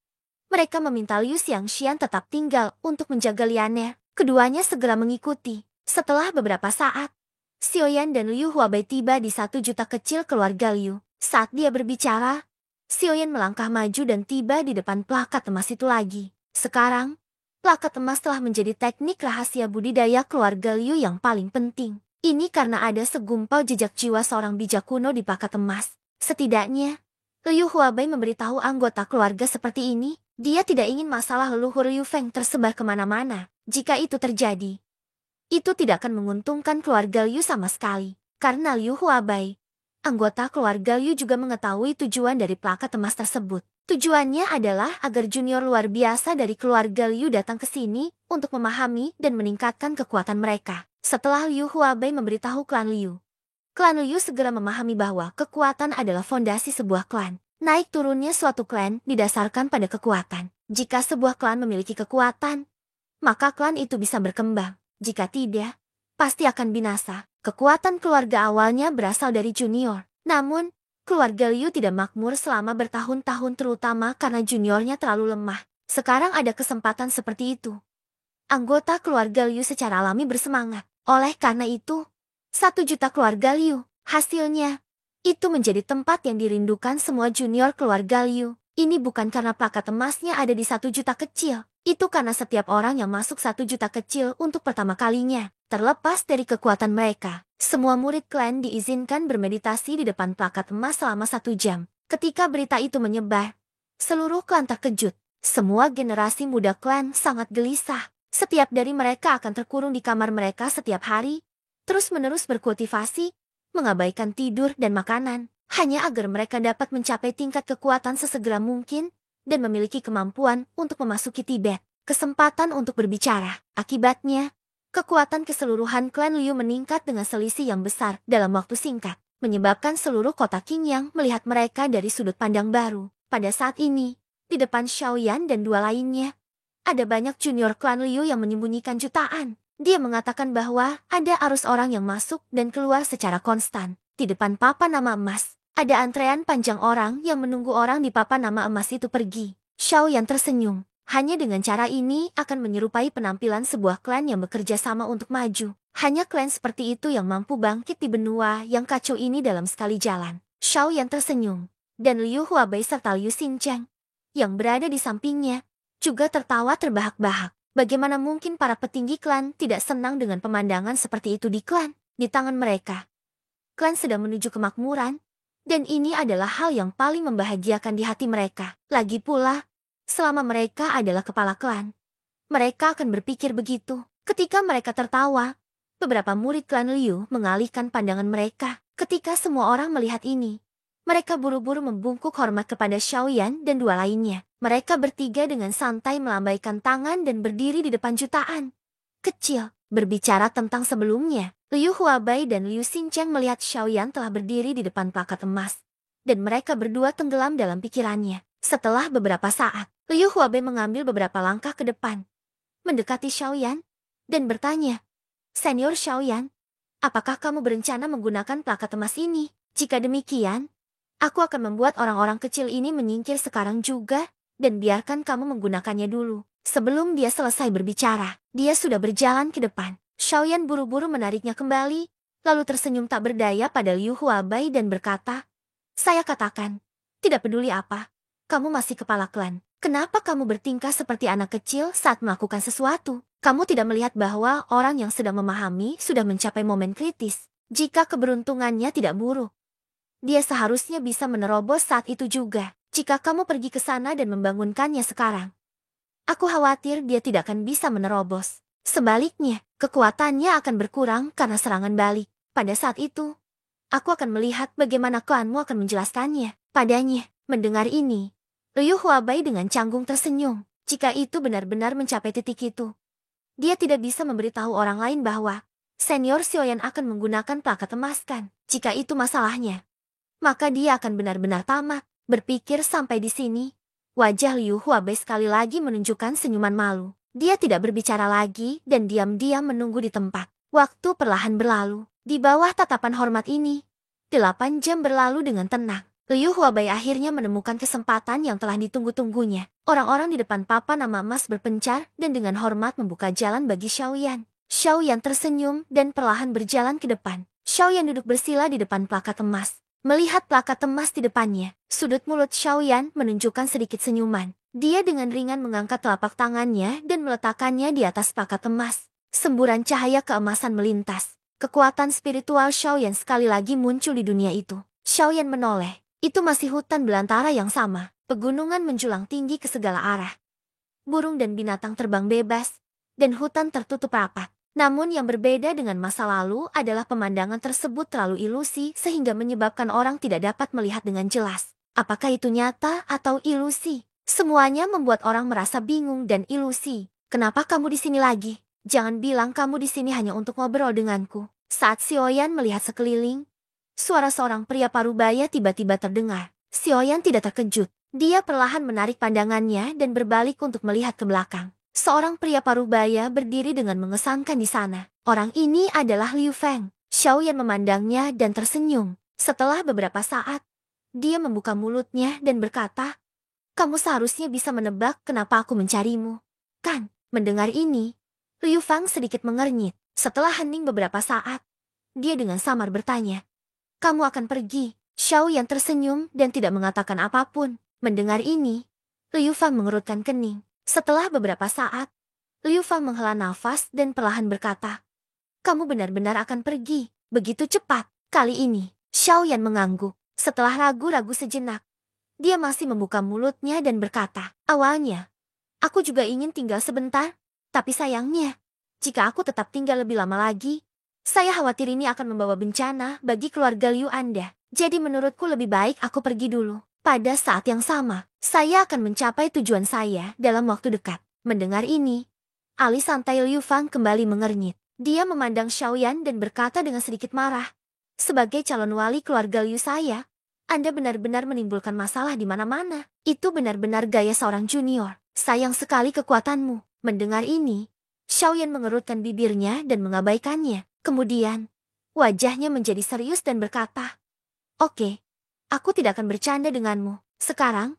mereka meminta Liu Xiangxian tetap tinggal untuk menjaga Lianer. Keduanya segera mengikuti. Setelah beberapa saat, Xiaoyan dan Liu Huabai tiba di 1 juta kecil keluarga Liu. Saat dia berbicara, Xiaoyan melangkah maju dan tiba di depan plakat emas itu lagi. Sekarang, plakat emas telah menjadi teknik rahasia budidaya keluarga Liu yang paling penting. Ini karena ada segumpal jejak jiwa seorang bijak kuno di plakat emas. Setidaknya, Liu Huabai memberitahu anggota keluarga seperti ini. Dia tidak ingin masalah leluhur Liu Feng tersebar kemana-mana. Jika itu terjadi, itu tidak akan menguntungkan keluarga Liu sama sekali. Karena Liu Huabai, anggota keluarga Liu juga mengetahui tujuan dari plakat emas tersebut. Tujuannya adalah agar junior luar biasa dari keluarga Liu datang ke sini untuk memahami dan meningkatkan kekuatan mereka. Setelah Liu Huabai memberitahu klan Liu segera memahami bahwa kekuatan adalah fondasi sebuah klan. Naik turunnya suatu klan didasarkan pada kekuatan. Jika sebuah klan memiliki kekuatan, maka klan itu bisa berkembang. Jika tidak, pasti akan binasa. Kekuatan keluarga awalnya berasal dari junior. Namun, keluarga Liu tidak makmur selama bertahun-tahun terutama karena juniornya terlalu lemah. Sekarang ada kesempatan seperti itu. Anggota keluarga Liu secara alami bersemangat. Oleh karena itu, 1 juta keluarga Liu. Hasilnya, itu menjadi tempat yang dirindukan semua junior keluarga Liu. Ini bukan karena plakat emasnya ada di 1 juta kecil. Itu karena setiap orang yang masuk 1 juta kecil untuk pertama kalinya. Terlepas dari kekuatan mereka, semua murid klan diizinkan bermeditasi di depan plakat emas selama 1 jam. Ketika berita itu menyebar, seluruh klan terkejut. Semua generasi muda klan sangat gelisah. Setiap dari mereka akan terkurung di kamar mereka setiap hari, terus-menerus berkultivasi, mengabaikan tidur dan makanan, hanya agar mereka dapat mencapai tingkat kekuatan sesegera mungkin dan memiliki kemampuan untuk memasuki Tibet. Kesempatan untuk berbicara. Akibatnya, kekuatan keseluruhan klan Liu meningkat dengan selisih yang besar dalam waktu singkat, menyebabkan seluruh kota Qingyang melihat mereka dari sudut pandang baru. Pada saat ini, di depan Xiaoyan dan dua lainnya, ada banyak junior klan Liu yang menyembunyikan jutaan. Dia mengatakan bahwa ada arus orang yang masuk dan keluar secara konstan. Di depan papan nama emas, ada antrean panjang orang yang menunggu orang di papan nama emas itu pergi. Xiaoyan tersenyum. Hanya dengan cara ini akan menyerupai penampilan sebuah klan yang bekerja sama untuk maju. Hanya klan seperti itu yang mampu bangkit di benua yang kacau ini dalam sekali jalan. Xiaoyan tersenyum. Dan Liu Huabai serta Liu Xingcheng, yang berada di sampingnya, juga tertawa terbahak-bahak. Bagaimana mungkin para petinggi klan tidak senang dengan pemandangan seperti itu di klan? Di tangan mereka, klan sedang menuju kemakmuran, dan ini adalah hal yang paling membahagiakan di hati mereka. Lagi pula, selama mereka adalah kepala klan, mereka akan berpikir begitu. Ketika mereka tertawa, beberapa murid klan Liu mengalihkan pandangan mereka. Ketika semua orang melihat ini, Mereka buru-buru membungkuk hormat kepada Xiaoyan dan dua lainnya. Mereka bertiga dengan santai melambaikan tangan dan berdiri di depan jutaan kecil. Berbicara tentang sebelumnya, Liu Huabai dan Liu Xincheng melihat Xiaoyan telah berdiri di depan plakat emas. Dan mereka berdua tenggelam dalam pikirannya. Setelah beberapa saat, Liu Huabai mengambil beberapa langkah ke depan, mendekati Xiaoyan, dan bertanya, "Senior Xiaoyan, apakah kamu berencana menggunakan plakat emas ini? Jika demikian, aku akan membuat orang-orang kecil ini menyingkir sekarang juga, dan biarkan kamu menggunakannya dulu." Sebelum dia selesai berbicara, dia sudah berjalan ke depan. Xiaoyan buru-buru menariknya kembali, lalu tersenyum tak berdaya pada Liu Huabai dan berkata, "Saya katakan, tidak peduli apa, kamu masih kepala klan. Kenapa kamu bertingkah seperti anak kecil saat melakukan sesuatu? Kamu tidak melihat bahwa orang yang sedang memahami sudah mencapai momen kritis. Jika keberuntungannya tidak buruk, dia seharusnya bisa menerobos saat itu juga. Jika kamu pergi ke sana dan membangunkannya sekarang, aku khawatir dia tidak akan bisa menerobos. Sebaliknya, kekuatannya akan berkurang karena serangan balik. Pada saat itu, aku akan melihat bagaimana klanmu akan menjelaskannya padanya." Mendengar ini, Liu Huabai dengan canggung tersenyum. Jika itu benar-benar mencapai titik itu, dia tidak bisa memberitahu orang lain bahwa senior Xiaoyan akan menggunakan plakat emas kan. Jika itu masalahnya, maka dia akan benar-benar tamat. Berpikir sampai di sini, wajah Liu Huabai sekali lagi menunjukkan senyuman malu. Dia tidak berbicara lagi dan diam-diam menunggu di tempat. Waktu perlahan berlalu. Di bawah tatapan hormat ini, 8 jam berlalu dengan tenang. Liu Huabai akhirnya menemukan kesempatan yang telah ditunggu-tunggunya. Orang-orang di depan papan nama emas berpencar dan dengan hormat membuka jalan bagi Xiaoyan. Xiaoyan tersenyum dan perlahan berjalan ke depan. Xiaoyan duduk bersila di depan plakat emas. Melihat plakat emas di depannya, sudut mulut Xiaoyan menunjukkan sedikit senyuman. Dia dengan ringan mengangkat telapak tangannya dan meletakkannya di atas plakat emas. Semburan cahaya keemasan melintas. Kekuatan spiritual Xiaoyan sekali lagi muncul di dunia itu. Xiaoyan menoleh. Itu masih hutan belantara yang sama. Pegunungan menjulang tinggi ke segala arah. Burung dan binatang terbang bebas, dan hutan tertutup rapat. Namun yang berbeda dengan masa lalu adalah pemandangan tersebut terlalu ilusi sehingga menyebabkan orang tidak dapat melihat dengan jelas. Apakah itu nyata atau ilusi? Semuanya membuat orang merasa bingung dan ilusi. "Kenapa kamu di sini lagi? Jangan bilang kamu di sini hanya untuk ngobrol denganku." Saat Xiaoyan melihat sekeliling, suara seorang pria parubaya tiba-tiba terdengar. Xiaoyan tidak terkejut. Dia perlahan menarik pandangannya dan berbalik untuk melihat ke belakang. Seorang pria parubaya berdiri dengan mengesankan di sana. Orang ini adalah Liu Feng. Xiaoyan memandangnya dan tersenyum. Setelah beberapa saat, dia membuka mulutnya dan berkata, "Kamu seharusnya bisa menebak kenapa aku mencarimu, kan?" Mendengar ini, Liu Feng sedikit mengernyit. Setelah hening beberapa saat, dia dengan samar bertanya, "Kamu akan pergi?" Xiaoyan tersenyum dan tidak mengatakan apapun. Mendengar ini, Liu Feng mengerutkan kening. Setelah beberapa saat, Liu Feng menghela nafas dan perlahan berkata, "Kamu benar-benar akan pergi? Begitu cepat?" Kali ini, Xiaoyan mengangguk. Setelah ragu-ragu sejenak, dia masih membuka mulutnya dan berkata, "Awalnya, aku juga ingin tinggal sebentar, tapi sayangnya, jika aku tetap tinggal lebih lama lagi, saya khawatir ini akan membawa bencana bagi keluarga Liu Anda. Jadi menurutku lebih baik aku pergi dulu. Pada saat yang sama, saya akan mencapai tujuan saya dalam waktu dekat." Mendengar ini, alis santai Liu Feng kembali mengernyit. Dia memandang Xiaoyan dan berkata dengan sedikit marah, "Sebagai calon wali keluarga Liu saya, Anda benar-benar menimbulkan masalah di mana-mana. Itu benar-benar gaya seorang junior. Sayang sekali kekuatanmu." Mendengar ini, Xiaoyan mengerutkan bibirnya dan mengabaikannya. Kemudian, wajahnya menjadi serius dan berkata, "Oke, aku tidak akan bercanda denganmu. Sekarang,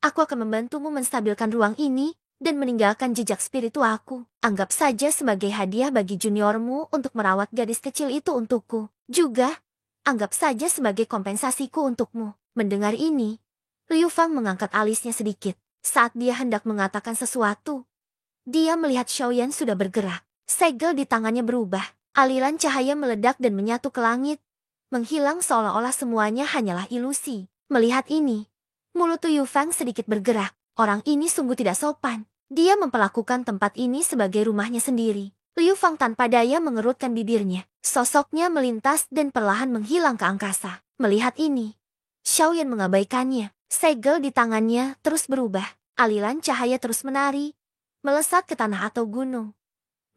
aku akan membantumu menstabilkan ruang ini dan meninggalkan jejak spiritualku. Anggap saja sebagai hadiah bagi juniormu untuk merawat gadis kecil itu untukku. Juga, anggap saja sebagai kompensasiku untukmu." Mendengar ini, Liu Feng mengangkat alisnya sedikit. Saat dia hendak mengatakan sesuatu, dia melihat Xiaoyan sudah bergerak. Segel di tangannya berubah. Aliran cahaya meledak dan menyatu ke langit, menghilang seolah-olah semuanya hanyalah ilusi. Melihat ini, mulut Liu Feng sedikit bergerak. Orang ini sungguh tidak sopan. Dia memperlakukan tempat ini sebagai rumahnya sendiri. Liu Feng tanpa daya mengerutkan bibirnya. Sosoknya melintas dan perlahan menghilang ke angkasa. Melihat ini, Xiaoyan mengabaikannya. Segel di tangannya terus berubah. Aliran cahaya terus menari, melesat ke tanah atau gunung,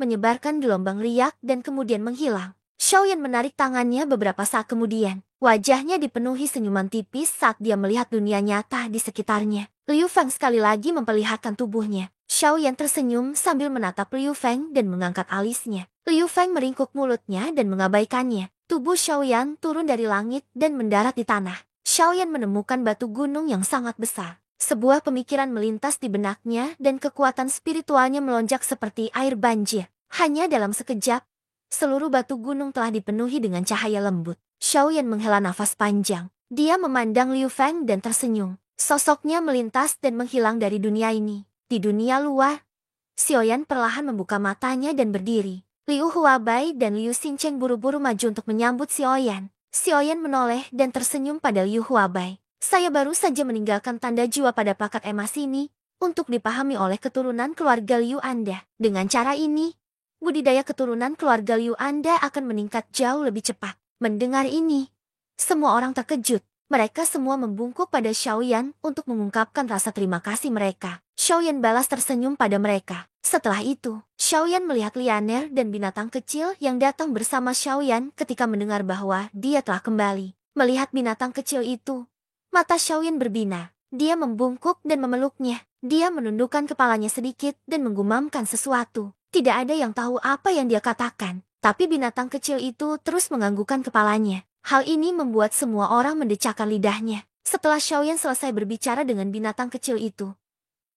menyebarkan gelombang riak dan kemudian menghilang. Xiaoyan menarik tangannya beberapa saat kemudian. Wajahnya dipenuhi senyuman tipis saat dia melihat dunia nyata di sekitarnya. Liu Feng sekali lagi memperlihatkan tubuhnya. Xiaoyan tersenyum sambil menatap Liu Feng dan mengangkat alisnya. Liu Feng meringkuk mulutnya dan mengabaikannya. Tubuh Xiaoyan turun dari langit dan mendarat di tanah. Xiaoyan menemukan batu gunung yang sangat besar. Sebuah pemikiran melintas di benaknya dan kekuatan spiritualnya melonjak seperti air banjir. Hanya dalam sekejap, seluruh batu gunung telah dipenuhi dengan cahaya lembut. Xiaoyan menghela nafas panjang. Dia memandang Liu Feng dan tersenyum. Sosoknya melintas dan menghilang dari dunia ini. Di dunia luar, Xiaoyan perlahan membuka matanya dan berdiri. Liu Huabai dan Liu Xingcheng buru-buru maju untuk menyambut Xiaoyan. Xiaoyan menoleh dan tersenyum pada Liu Huabai. Saya baru saja meninggalkan tanda jiwa pada plakat emas ini untuk dipahami oleh keturunan keluarga Liu Anda. Dengan cara ini, budidaya keturunan keluarga Liu Anda akan meningkat jauh lebih cepat. Mendengar ini, semua orang terkejut. Mereka semua membungkuk pada Xiaoyan untuk mengungkapkan rasa terima kasih mereka. Xiaoyan balas tersenyum pada mereka. Setelah itu, Xiaoyan melihat Lianer dan binatang kecil yang datang bersama Xiaoyan ketika mendengar bahwa dia telah kembali. Melihat binatang kecil itu, mata Xiaoyan berbinar. Dia membungkuk dan memeluknya. Dia menundukkan kepalanya sedikit dan menggumamkan sesuatu. Tidak ada yang tahu apa yang dia katakan. Tapi binatang kecil itu terus menganggukkan kepalanya. Hal ini membuat semua orang mendecakkan lidahnya. Setelah Xiaoyan selesai berbicara dengan binatang kecil itu,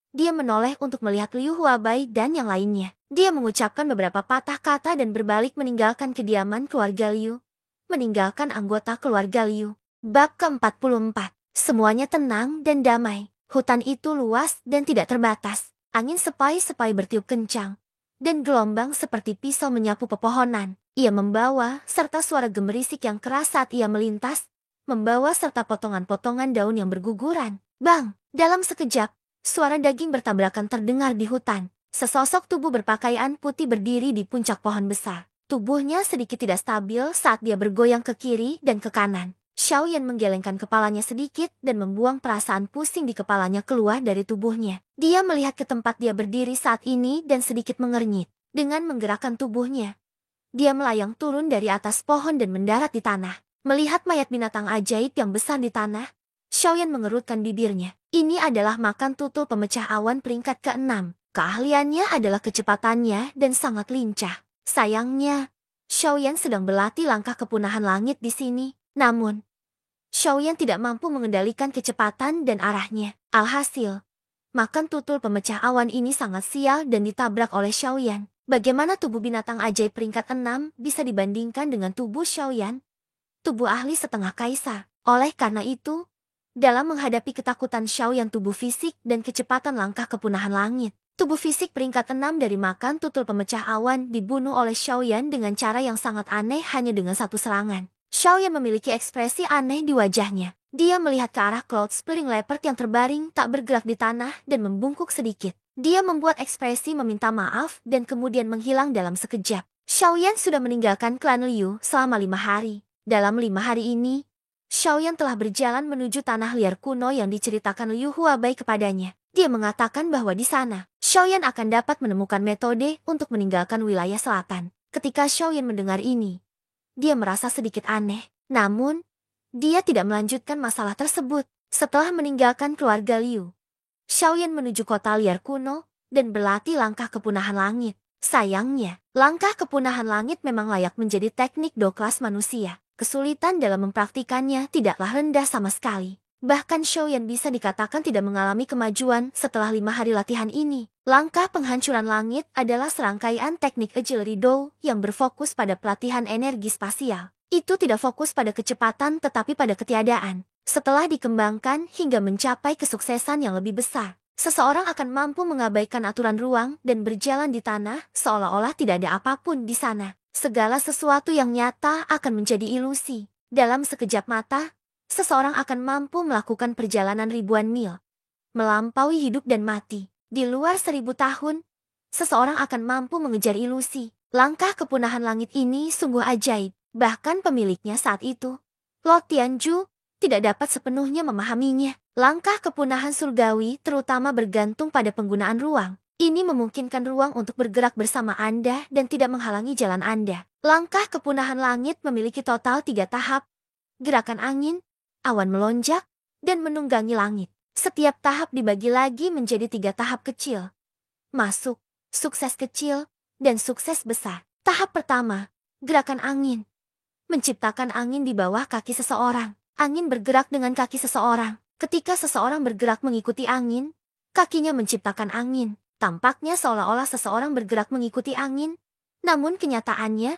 dia menoleh untuk melihat Liu Huabai dan yang lainnya. Dia mengucapkan beberapa patah kata dan berbalik meninggalkan kediaman keluarga Liu. Meninggalkan anggota keluarga Liu. Bab ke-44. Semuanya tenang dan damai. Hutan itu luas dan tidak terbatas. Angin sepai-sepai bertiup kencang, dan gelombang seperti pisau menyapu pepohonan. Ia membawa serta suara gemerisik yang keras saat ia melintas, membawa serta potongan-potongan daun yang berguguran. Bang! Dalam sekejap, suara daging bertabrakan terdengar di hutan. Sesosok tubuh berpakaian putih berdiri di puncak pohon besar. Tubuhnya sedikit tidak stabil saat dia bergoyang ke kiri dan ke kanan. Xiaoyan menggelengkan kepalanya sedikit dan membuang perasaan pusing di kepalanya keluar dari tubuhnya. Dia melihat ke tempat dia berdiri saat ini dan sedikit mengernyit. Dengan menggerakkan tubuhnya, dia melayang turun dari atas pohon dan mendarat di tanah. Melihat mayat binatang ajaib yang besar di tanah, Xiaoyan mengerutkan bibirnya. Ini adalah makan tutul pemecah awan peringkat ke-6. Keahliannya adalah kecepatannya dan sangat lincah. Sayangnya, Xiaoyan sedang berlatih langkah kepunahan langit di sini. Namun, Xiaoyan tidak mampu mengendalikan kecepatan dan arahnya. Alhasil, makan tutul pemecah awan ini sangat sial dan ditabrak oleh Xiaoyan. Bagaimana tubuh binatang ajaib peringkat 6 bisa dibandingkan dengan tubuh Xiaoyan? Tubuh ahli setengah kaisar. Oleh karena itu, dalam menghadapi ketakutan Xiaoyan tubuh fisik dan kecepatan langkah kepunahan langit, tubuh fisik peringkat 6 dari makan tutul pemecah awan dibunuh oleh Xiaoyan dengan cara yang sangat aneh hanya dengan satu serangan. Xiaoyan memiliki ekspresi aneh di wajahnya. Dia melihat ke arah Cloud Splitting Leopard yang terbaring tak bergerak di tanah dan membungkuk sedikit. Dia membuat ekspresi meminta maaf dan kemudian menghilang dalam sekejap. Xiaoyan sudah meninggalkan klan Liu selama 5 hari. Dalam 5 hari ini, Xiaoyan telah berjalan menuju tanah liar kuno yang diceritakan Liu Huabai kepadanya. Dia mengatakan bahwa di sana, Xiaoyan akan dapat menemukan metode untuk meninggalkan wilayah selatan. Ketika Xiaoyan mendengar ini, dia merasa sedikit aneh. Namun, dia tidak melanjutkan masalah tersebut. Setelah meninggalkan keluarga Liu, Xiaoyan menuju kota liar kuno dan berlatih langkah kepunahan langit. Sayangnya, langkah kepunahan langit memang layak menjadi teknik do kelas manusia. Kesulitan dalam mempraktikannya tidaklah rendah sama sekali. Bahkan Xiaoyan bisa dikatakan tidak mengalami kemajuan setelah 5 hari latihan ini. Langkah penghancuran langit adalah serangkaian teknik agility do yang berfokus pada pelatihan energi spasial. Itu tidak fokus pada kecepatan tetapi pada ketiadaan. Setelah dikembangkan hingga mencapai kesuksesan yang lebih besar, seseorang akan mampu mengabaikan aturan ruang dan berjalan di tanah seolah-olah tidak ada apapun di sana. Segala sesuatu yang nyata akan menjadi ilusi. Dalam sekejap mata, seseorang akan mampu melakukan perjalanan ribuan mil, melampaui hidup dan mati. Di luar 1000 tahun, seseorang akan mampu mengejar ilusi. Langkah kepunahan langit ini sungguh ajaib. Bahkan pemiliknya saat itu, Lo Tianju, tidak dapat sepenuhnya memahaminya. Langkah kepunahan surgawi terutama bergantung pada penggunaan ruang. Ini memungkinkan ruang untuk bergerak bersama Anda dan tidak menghalangi jalan Anda. Langkah kepunahan langit memiliki total 3 tahap. Gerakan angin, awan melonjak, dan menunggangi langit. Setiap tahap dibagi lagi menjadi 3 tahap kecil. Masuk, sukses kecil, dan sukses besar. Tahap pertama, gerakan angin. Menciptakan angin di bawah kaki seseorang. Angin bergerak dengan kaki seseorang. Ketika seseorang bergerak mengikuti angin, kakinya menciptakan angin. Tampaknya seolah-olah seseorang bergerak mengikuti angin. Namun kenyataannya,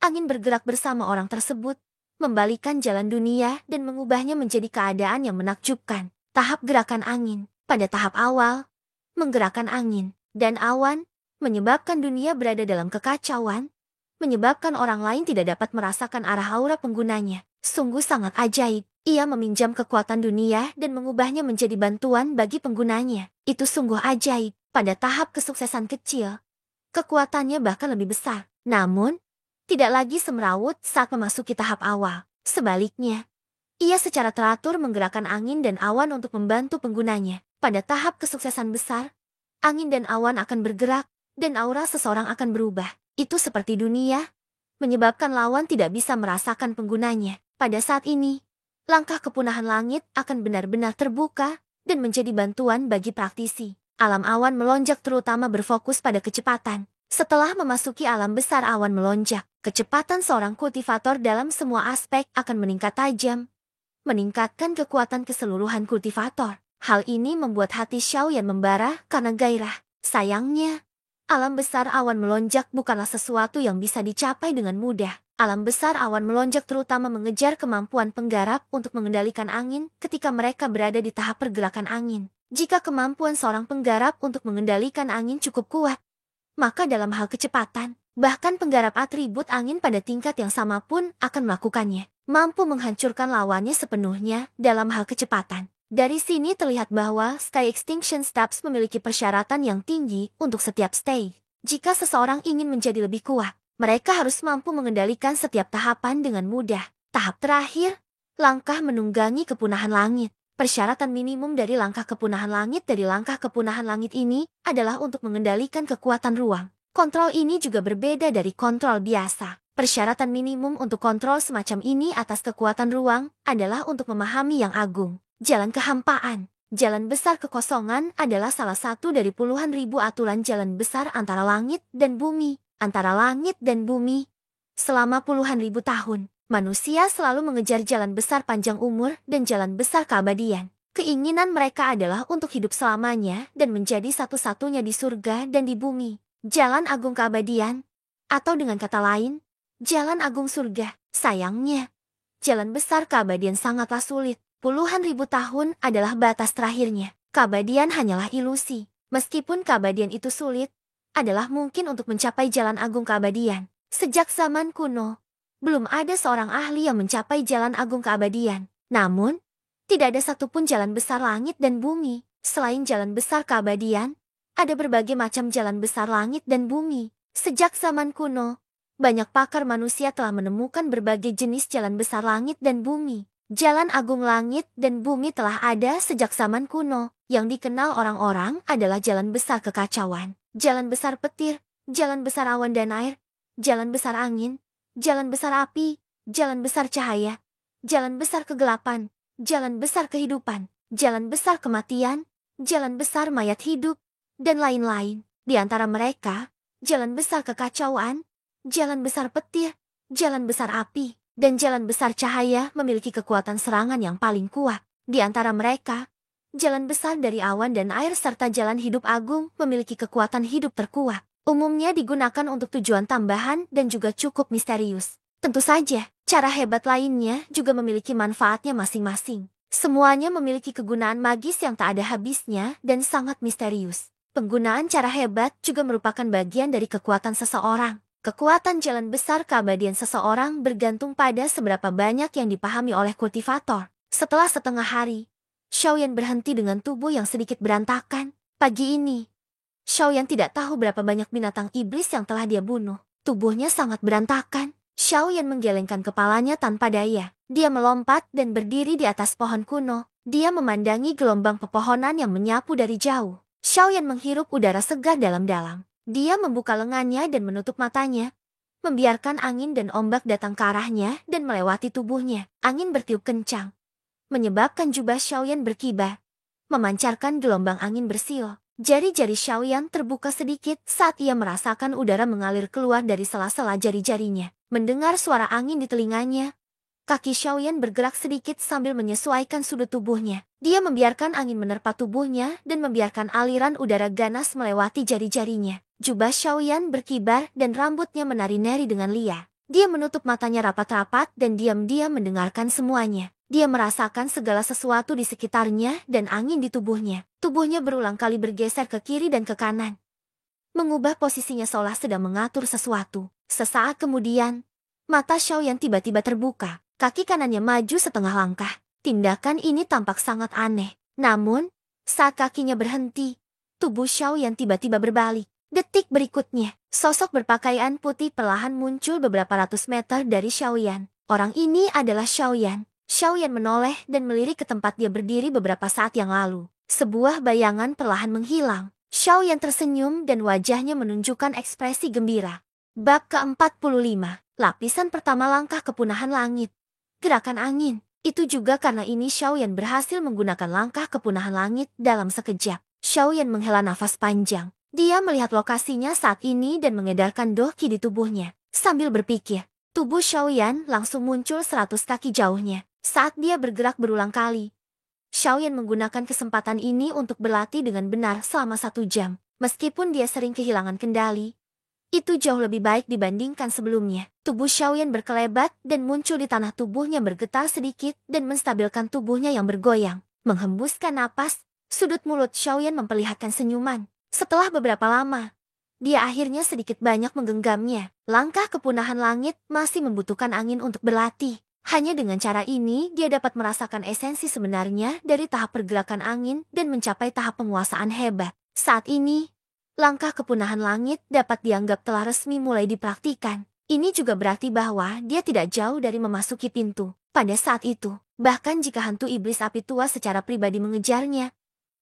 angin bergerak bersama orang tersebut, membalikan jalan dunia dan mengubahnya menjadi keadaan yang menakjubkan. Tahap gerakan angin. Pada tahap awal, menggerakkan angin dan awan, menyebabkan dunia berada dalam kekacauan, menyebabkan orang lain tidak dapat merasakan arah aura penggunanya. Sungguh sangat ajaib. Ia meminjam kekuatan dunia dan mengubahnya menjadi bantuan bagi penggunanya. Itu sungguh ajaib. Pada tahap kesuksesan kecil, kekuatannya bahkan lebih besar. Namun, tidak lagi semrawut saat memasuki tahap awal. Sebaliknya, ia secara teratur menggerakkan angin dan awan untuk membantu penggunanya. Pada tahap kesuksesan besar, angin dan awan akan bergerak, dan aura seseorang akan berubah. Itu seperti dunia, menyebabkan lawan tidak bisa merasakan penggunanya. Pada saat ini, langkah kepunahan langit akan benar-benar terbuka dan menjadi bantuan bagi praktisi. Alam awan melonjak terutama berfokus pada kecepatan. Setelah memasuki alam besar awan melonjak, kecepatan seorang kultivator dalam semua aspek akan meningkat tajam, meningkatkan kekuatan keseluruhan kultivator. Hal ini membuat hati Xiaoyan membara karena gairah. Sayangnya, alam besar awan melonjak bukanlah sesuatu yang bisa dicapai dengan mudah. Alam besar awan melonjak terutama mengejar kemampuan penggarap untuk mengendalikan angin ketika mereka berada di tahap pergerakan angin. Jika kemampuan seorang penggarap untuk mengendalikan angin cukup kuat, maka dalam hal kecepatan, bahkan penggarap atribut angin pada tingkat yang sama pun akan melakukannya. Mampu menghancurkan lawannya sepenuhnya dalam hal kecepatan. Dari sini terlihat bahwa Sky Extinction Steps memiliki persyaratan yang tinggi untuk setiap stage. Jika seseorang ingin menjadi lebih kuat, mereka harus mampu mengendalikan setiap tahapan dengan mudah. Tahap terakhir, langkah menunggangi kepunahan langit. Persyaratan minimum dari langkah kepunahan langit ini adalah untuk mengendalikan kekuatan ruang. Kontrol ini juga berbeda dari kontrol biasa. Persyaratan minimum untuk kontrol semacam ini atas kekuatan ruang adalah untuk memahami yang agung. Jalan kehampaan, jalan besar kekosongan adalah salah satu dari puluhan ribu aturan jalan besar antara langit dan bumi. Selama puluhan ribu tahun, manusia selalu mengejar jalan besar panjang umur dan jalan besar keabadian. Keinginan mereka adalah untuk hidup selamanya dan menjadi satu-satunya di surga dan di bumi. Jalan agung keabadian, atau dengan kata lain, jalan agung surga. Sayangnya, jalan besar keabadian sangatlah sulit. Puluhan ribu tahun adalah batas terakhirnya. Keabadian hanyalah ilusi. Meskipun keabadian itu sulit, adalah mungkin untuk mencapai jalan agung keabadian. Sejak zaman kuno, belum ada seorang ahli yang mencapai jalan agung keabadian. Namun, tidak ada satupun jalan besar langit dan bumi. Selain jalan besar keabadian, ada berbagai macam jalan besar langit dan bumi. Sejak zaman kuno, banyak pakar manusia telah menemukan berbagai jenis jalan besar langit dan bumi. Jalan agung langit dan bumi telah ada sejak zaman kuno. Yang dikenal orang-orang adalah jalan besar kekacauan, jalan besar petir, jalan besar awan dan air, jalan besar angin, jalan besar api, jalan besar cahaya, jalan besar kegelapan, jalan besar kehidupan, jalan besar kematian, jalan besar mayat hidup, dan lain-lain. Di antara mereka, jalan besar kekacauan, jalan besar petir, jalan besar api, dan jalan besar cahaya memiliki kekuatan serangan yang paling kuat. Di antara mereka, jalan besar dari awan dan air serta jalan hidup agung memiliki kekuatan hidup terkuat. Umumnya digunakan untuk tujuan tambahan dan juga cukup misterius. Tentu saja, cara hebat lainnya juga memiliki manfaatnya masing-masing. Semuanya memiliki kegunaan magis yang tak ada habisnya dan sangat misterius. Penggunaan cara hebat juga merupakan bagian dari kekuatan seseorang. Kekuatan jalan besar keabadian seseorang bergantung pada seberapa banyak yang dipahami oleh kultivator. Setelah setengah hari, Xiaoyan berhenti dengan tubuh yang sedikit berantakan. Pagi ini, Xiaoyan tidak tahu berapa banyak binatang iblis yang telah dia bunuh. Tubuhnya sangat berantakan, Xiaoyan menggelengkan kepalanya tanpa daya. Dia melompat dan berdiri di atas pohon kuno. Dia memandangi gelombang pepohonan yang menyapu dari jauh. Xiaoyan menghirup udara segar dalam-dalam. Dia membuka lengannya dan menutup matanya, membiarkan angin dan ombak datang ke arahnya dan melewati tubuhnya. Angin bertiup kencang, menyebabkan jubah Xiaoyan berkibar, memancarkan gelombang angin bersiul. Jari-jari Xiaoyan terbuka sedikit saat ia merasakan udara mengalir keluar dari sela-sela jari-jarinya. Mendengar suara angin di telinganya, kaki Xiaoyan bergerak sedikit sambil menyesuaikan sudut tubuhnya. Dia membiarkan angin menerpa tubuhnya dan membiarkan aliran udara ganas melewati jari-jarinya. Jubah Xiaoyan berkibar dan rambutnya menari-nari dengan liar. Dia menutup matanya rapat-rapat dan diam-diam mendengarkan semuanya. Dia merasakan segala sesuatu di sekitarnya dan angin di tubuhnya. Tubuhnya berulang kali bergeser ke kiri dan ke kanan, mengubah posisinya seolah sedang mengatur sesuatu. Sesaat kemudian, mata Xiaoyan tiba-tiba terbuka. Kaki kanannya maju setengah langkah. Tindakan ini tampak sangat aneh. Namun, saat kakinya berhenti, tubuh Xiaoyan tiba-tiba berbalik. Detik berikutnya, sosok berpakaian putih perlahan muncul beberapa ratus meter dari Xiaoyan. Orang ini adalah Xiaoyan. Xiaoyan menoleh dan melirik ke tempat dia berdiri beberapa saat yang lalu. Sebuah bayangan perlahan menghilang. Xiaoyan tersenyum dan wajahnya menunjukkan ekspresi gembira. Bab ke-45, lapisan pertama langkah kepunahan langit. Gerakan angin. Itu juga karena ini Xiaoyan berhasil menggunakan langkah kepunahan langit dalam sekejap. Xiaoyan menghela nafas panjang. Dia melihat lokasinya saat ini dan mengedarkan doqi di tubuhnya. Sambil berpikir, tubuh Xiaoyan langsung muncul 100 kaki jauhnya. Saat dia bergerak berulang kali, Xiaoyan menggunakan kesempatan ini untuk berlatih dengan benar selama 1 jam. Meskipun dia sering kehilangan kendali, itu jauh lebih baik dibandingkan sebelumnya. Tubuh Xiaoyan berkelebat dan muncul di tanah, tubuhnya bergetar sedikit dan menstabilkan tubuhnya yang bergoyang. Menghembuskan napas, sudut mulut Xiaoyan memperlihatkan senyuman. Setelah beberapa lama, dia akhirnya sedikit banyak menggenggamnya. Langkah kepunahan langit masih membutuhkan angin untuk berlatih. Hanya dengan cara ini, dia dapat merasakan esensi sebenarnya dari tahap pergerakan angin dan mencapai tahap penguasaan hebat. Saat ini, langkah kepunahan langit dapat dianggap telah resmi mulai dipraktikkan. Ini juga berarti bahwa dia tidak jauh dari memasuki pintu. Pada saat itu, bahkan jika hantu iblis api tua secara pribadi mengejarnya,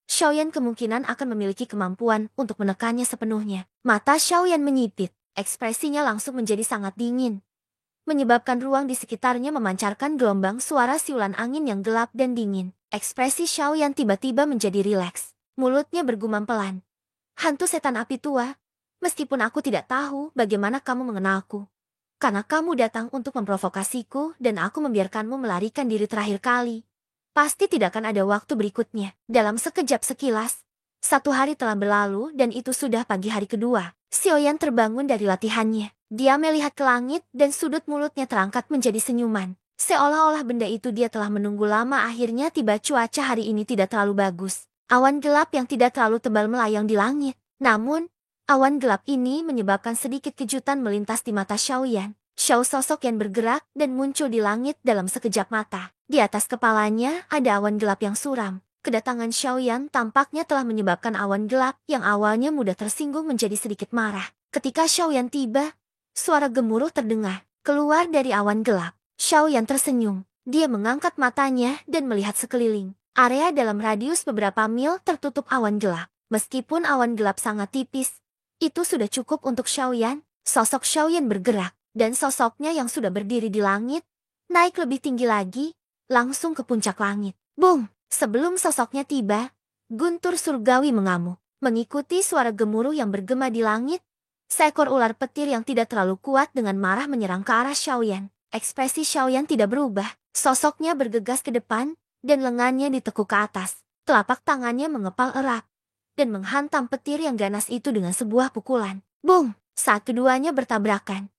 Xiaoyan kemungkinan akan memiliki kemampuan untuk menekannya sepenuhnya. Mata Xiaoyan menyipit, ekspresinya langsung menjadi sangat dingin, menyebabkan ruang di sekitarnya memancarkan gelombang suara siulan angin yang gelap dan dingin. Ekspresi Xiaoyan tiba-tiba menjadi rileks. Mulutnya bergumam pelan. Hantu setan api tua, meskipun aku tidak tahu bagaimana kamu mengenalku, karena kamu datang untuk memprovokasiku dan aku membiarkanmu melarikan diri terakhir kali, pasti tidak akan ada waktu berikutnya. Dalam sekejap sekilas, 1 hari telah berlalu dan itu sudah pagi hari kedua. Xiaoyan terbangun dari latihannya. Dia melihat ke langit dan sudut mulutnya terangkat menjadi senyuman. Seolah-olah benda itu dia telah menunggu lama. Akhirnya tiba. Cuaca hari ini tidak terlalu bagus. Awan gelap yang tidak terlalu tebal melayang di langit. Namun, awan gelap ini menyebabkan sedikit kejutan melintas di mata Xiaoyan. Sosok yang bergerak dan muncul di langit dalam sekejap mata. Di atas kepalanya ada awan gelap yang suram. Kedatangan Xiaoyan tampaknya telah menyebabkan awan gelap yang awalnya mudah tersinggung menjadi sedikit marah. Ketika Xiaoyan tiba, suara gemuruh terdengar keluar dari awan gelap. Xiaoyan tersenyum. Dia mengangkat matanya dan melihat sekeliling. Area dalam radius beberapa mil tertutup awan gelap. Meskipun awan gelap sangat tipis, itu sudah cukup untuk Xiaoyan. Sosok Xiaoyan bergerak, dan sosoknya yang sudah berdiri di langit naik lebih tinggi lagi, langsung ke puncak langit. Boom! Sebelum sosoknya tiba, guntur surgawi mengamuk. Mengikuti suara gemuruh yang bergema di langit, seekor ular petir yang tidak terlalu kuat dengan marah menyerang ke arah Xiaoyan. Ekspresi Xiaoyan tidak berubah. Sosoknya bergegas ke depan, dan lengannya ditekuk ke atas. Telapak tangannya mengepal erat, dan menghantam petir yang ganas itu dengan sebuah pukulan. Boom! Saat keduanya bertabrakan,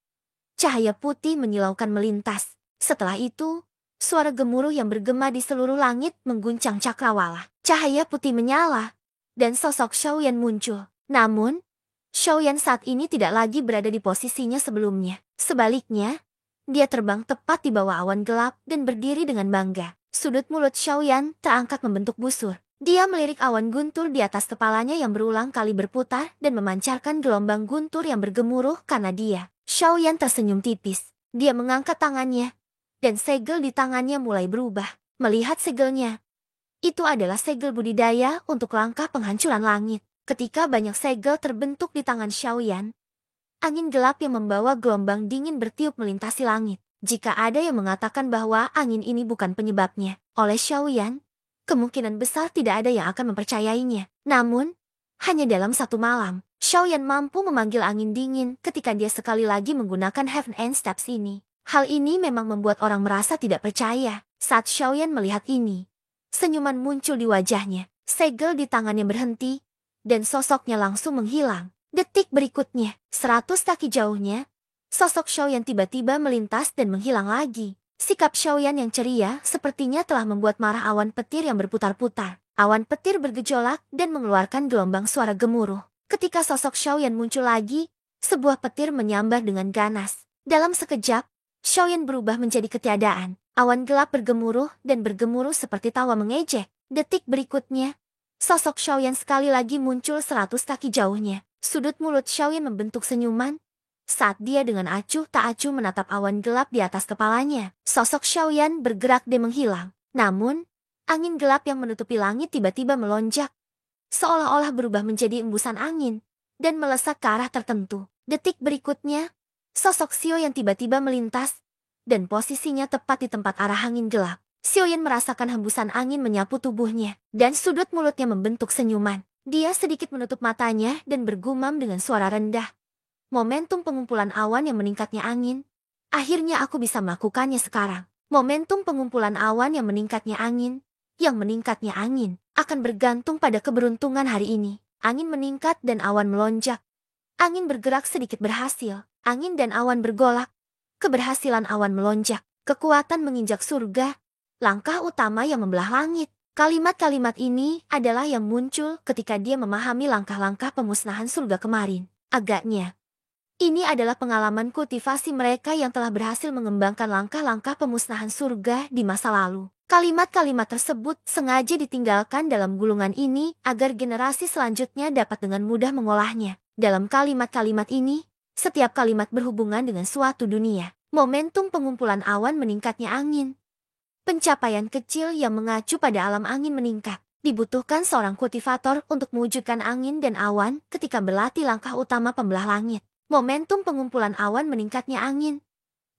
cahaya putih menyilaukan melintas. Setelah itu, suara gemuruh yang bergema di seluruh langit mengguncang cakrawala. Cahaya putih menyala, dan sosok Xiaoyan muncul. Namun, Xiaoyan saat ini tidak lagi berada di posisinya sebelumnya. Sebaliknya, dia terbang tepat di bawah awan gelap dan berdiri dengan bangga. Sudut mulut Xiaoyan terangkat membentuk busur. Dia melirik awan guntur di atas kepalanya yang berulang kali berputar dan memancarkan gelombang guntur yang bergemuruh karena dia. Xiaoyan tersenyum tipis. Dia mengangkat tangannya, dan segel di tangannya mulai berubah. Melihat segelnya, itu adalah segel budidaya untuk langkah penghancuran langit. Ketika banyak segel terbentuk di tangan Xiaoyan, angin gelap yang membawa gelombang dingin bertiup melintasi langit. Jika ada yang mengatakan bahwa angin ini bukan penyebabnya oleh Xiaoyan, kemungkinan besar tidak ada yang akan mempercayainya. Namun, hanya dalam satu malam, Xiaoyan mampu memanggil angin dingin ketika dia sekali lagi menggunakan Heaven and Steps ini. Hal ini memang membuat orang merasa tidak percaya. Saat Xiaoyan melihat ini, senyuman muncul di wajahnya. Segel di tangannya berhenti, dan sosoknya langsung menghilang. Detik berikutnya, 100 kaki jauhnya, sosok Xiaoyan tiba-tiba melintas dan menghilang lagi. Sikap Xiaoyan yang ceria sepertinya telah membuat marah awan petir yang berputar-putar. Awan petir bergejolak dan mengeluarkan gelombang suara gemuruh. Ketika sosok Xiaoyan muncul lagi, sebuah petir menyambar dengan ganas. Dalam sekejap, Xiaoyan berubah menjadi ketiadaan. Awan gelap bergemuruh dan bergemuruh seperti tawa mengejek. Detik berikutnya, sosok Xiaoyan sekali lagi muncul 100 kaki jauhnya. Sudut mulut Xiaoyan membentuk senyuman saat dia dengan acuh tak acuh menatap awan gelap di atas kepalanya. Sosok Xiaoyan bergerak dan menghilang. Namun, angin gelap yang menutupi langit tiba-tiba melonjak, seolah-olah berubah menjadi embusan angin, dan melesat ke arah tertentu. Detik berikutnya, sosok Xiaoyan tiba-tiba melintas, dan posisinya tepat di tempat arah angin gelap. Xiaoyan merasakan hembusan angin menyapu tubuhnya, dan sudut mulutnya membentuk senyuman. Dia sedikit menutup matanya dan bergumam dengan suara rendah. Momentum pengumpulan awan yang meningkatnya angin. Akhirnya aku bisa melakukannya sekarang. Momentum pengumpulan awan yang meningkatnya angin. Yang meningkatnya angin akan bergantung pada keberuntungan hari ini. Angin meningkat dan awan melonjak. Angin bergerak sedikit berhasil. Angin dan awan bergolak. Keberhasilan awan melonjak. Kekuatan menginjak surga. Langkah utama yang membelah langit. Kalimat-kalimat ini adalah yang muncul ketika dia memahami langkah-langkah pemusnahan surga kemarin. Agaknya, ini adalah pengalaman kultivasi mereka yang telah berhasil mengembangkan langkah-langkah pemusnahan surga di masa lalu. Kalimat-kalimat tersebut sengaja ditinggalkan dalam gulungan ini agar generasi selanjutnya dapat dengan mudah mengolahnya. Dalam kalimat-kalimat ini, setiap kalimat berhubungan dengan suatu dunia. Momentum pengumpulan awan meningkatnya angin. Pencapaian kecil yang mengacu pada alam angin meningkat. Dibutuhkan seorang kultivator untuk mewujudkan angin dan awan ketika berlatih langkah utama pembelah langit. Momentum pengumpulan awan meningkatnya angin.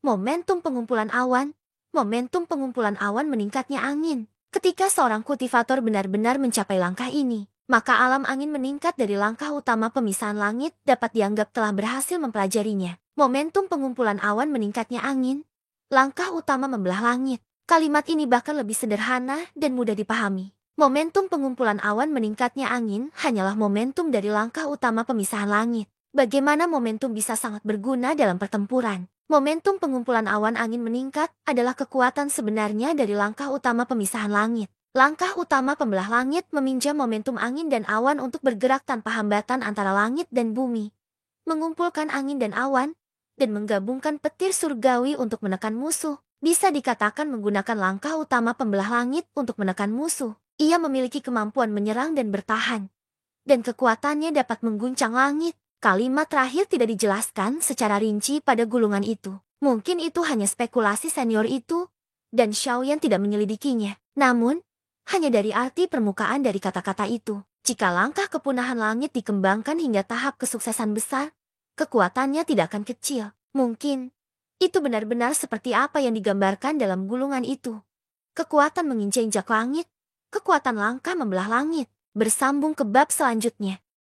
Momentum pengumpulan awan. Momentum pengumpulan awan meningkatnya angin. Ketika seorang kultivator benar-benar mencapai langkah ini, maka alam angin meningkat dari langkah utama pemisahan langit dapat dianggap telah berhasil mempelajarinya. Momentum pengumpulan awan meningkatnya angin. Langkah utama membelah langit. Kalimat ini bahkan lebih sederhana dan mudah dipahami. Momentum pengumpulan awan meningkatnya angin hanyalah momentum dari langkah utama pemisahan langit. Bagaimana momentum bisa sangat berguna dalam pertempuran? Momentum pengumpulan awan angin meningkat adalah kekuatan sebenarnya dari langkah utama pemisahan langit. Langkah utama pembelah langit meminjam momentum angin dan awan untuk bergerak tanpa hambatan antara langit dan bumi. Mengumpulkan angin dan awan, dan menggabungkan petir surgawi untuk menekan musuh. Bisa dikatakan menggunakan langkah utama pembelah langit untuk menekan musuh. Ia memiliki kemampuan menyerang dan bertahan. Dan kekuatannya dapat mengguncang langit. Kalimat terakhir tidak dijelaskan secara rinci pada gulungan itu. Mungkin itu hanya spekulasi senior itu, dan Xiaoyan tidak menyelidikinya. Namun, hanya dari arti permukaan dari kata-kata itu, jika langkah kepunahan langit dikembangkan hingga tahap kesuksesan besar, kekuatannya tidak akan kecil. Mungkin, itu benar-benar seperti apa yang digambarkan dalam gulungan itu. Kekuatan menginjak langit, kekuatan langkah membelah langit, bersambung ke bab selanjutnya.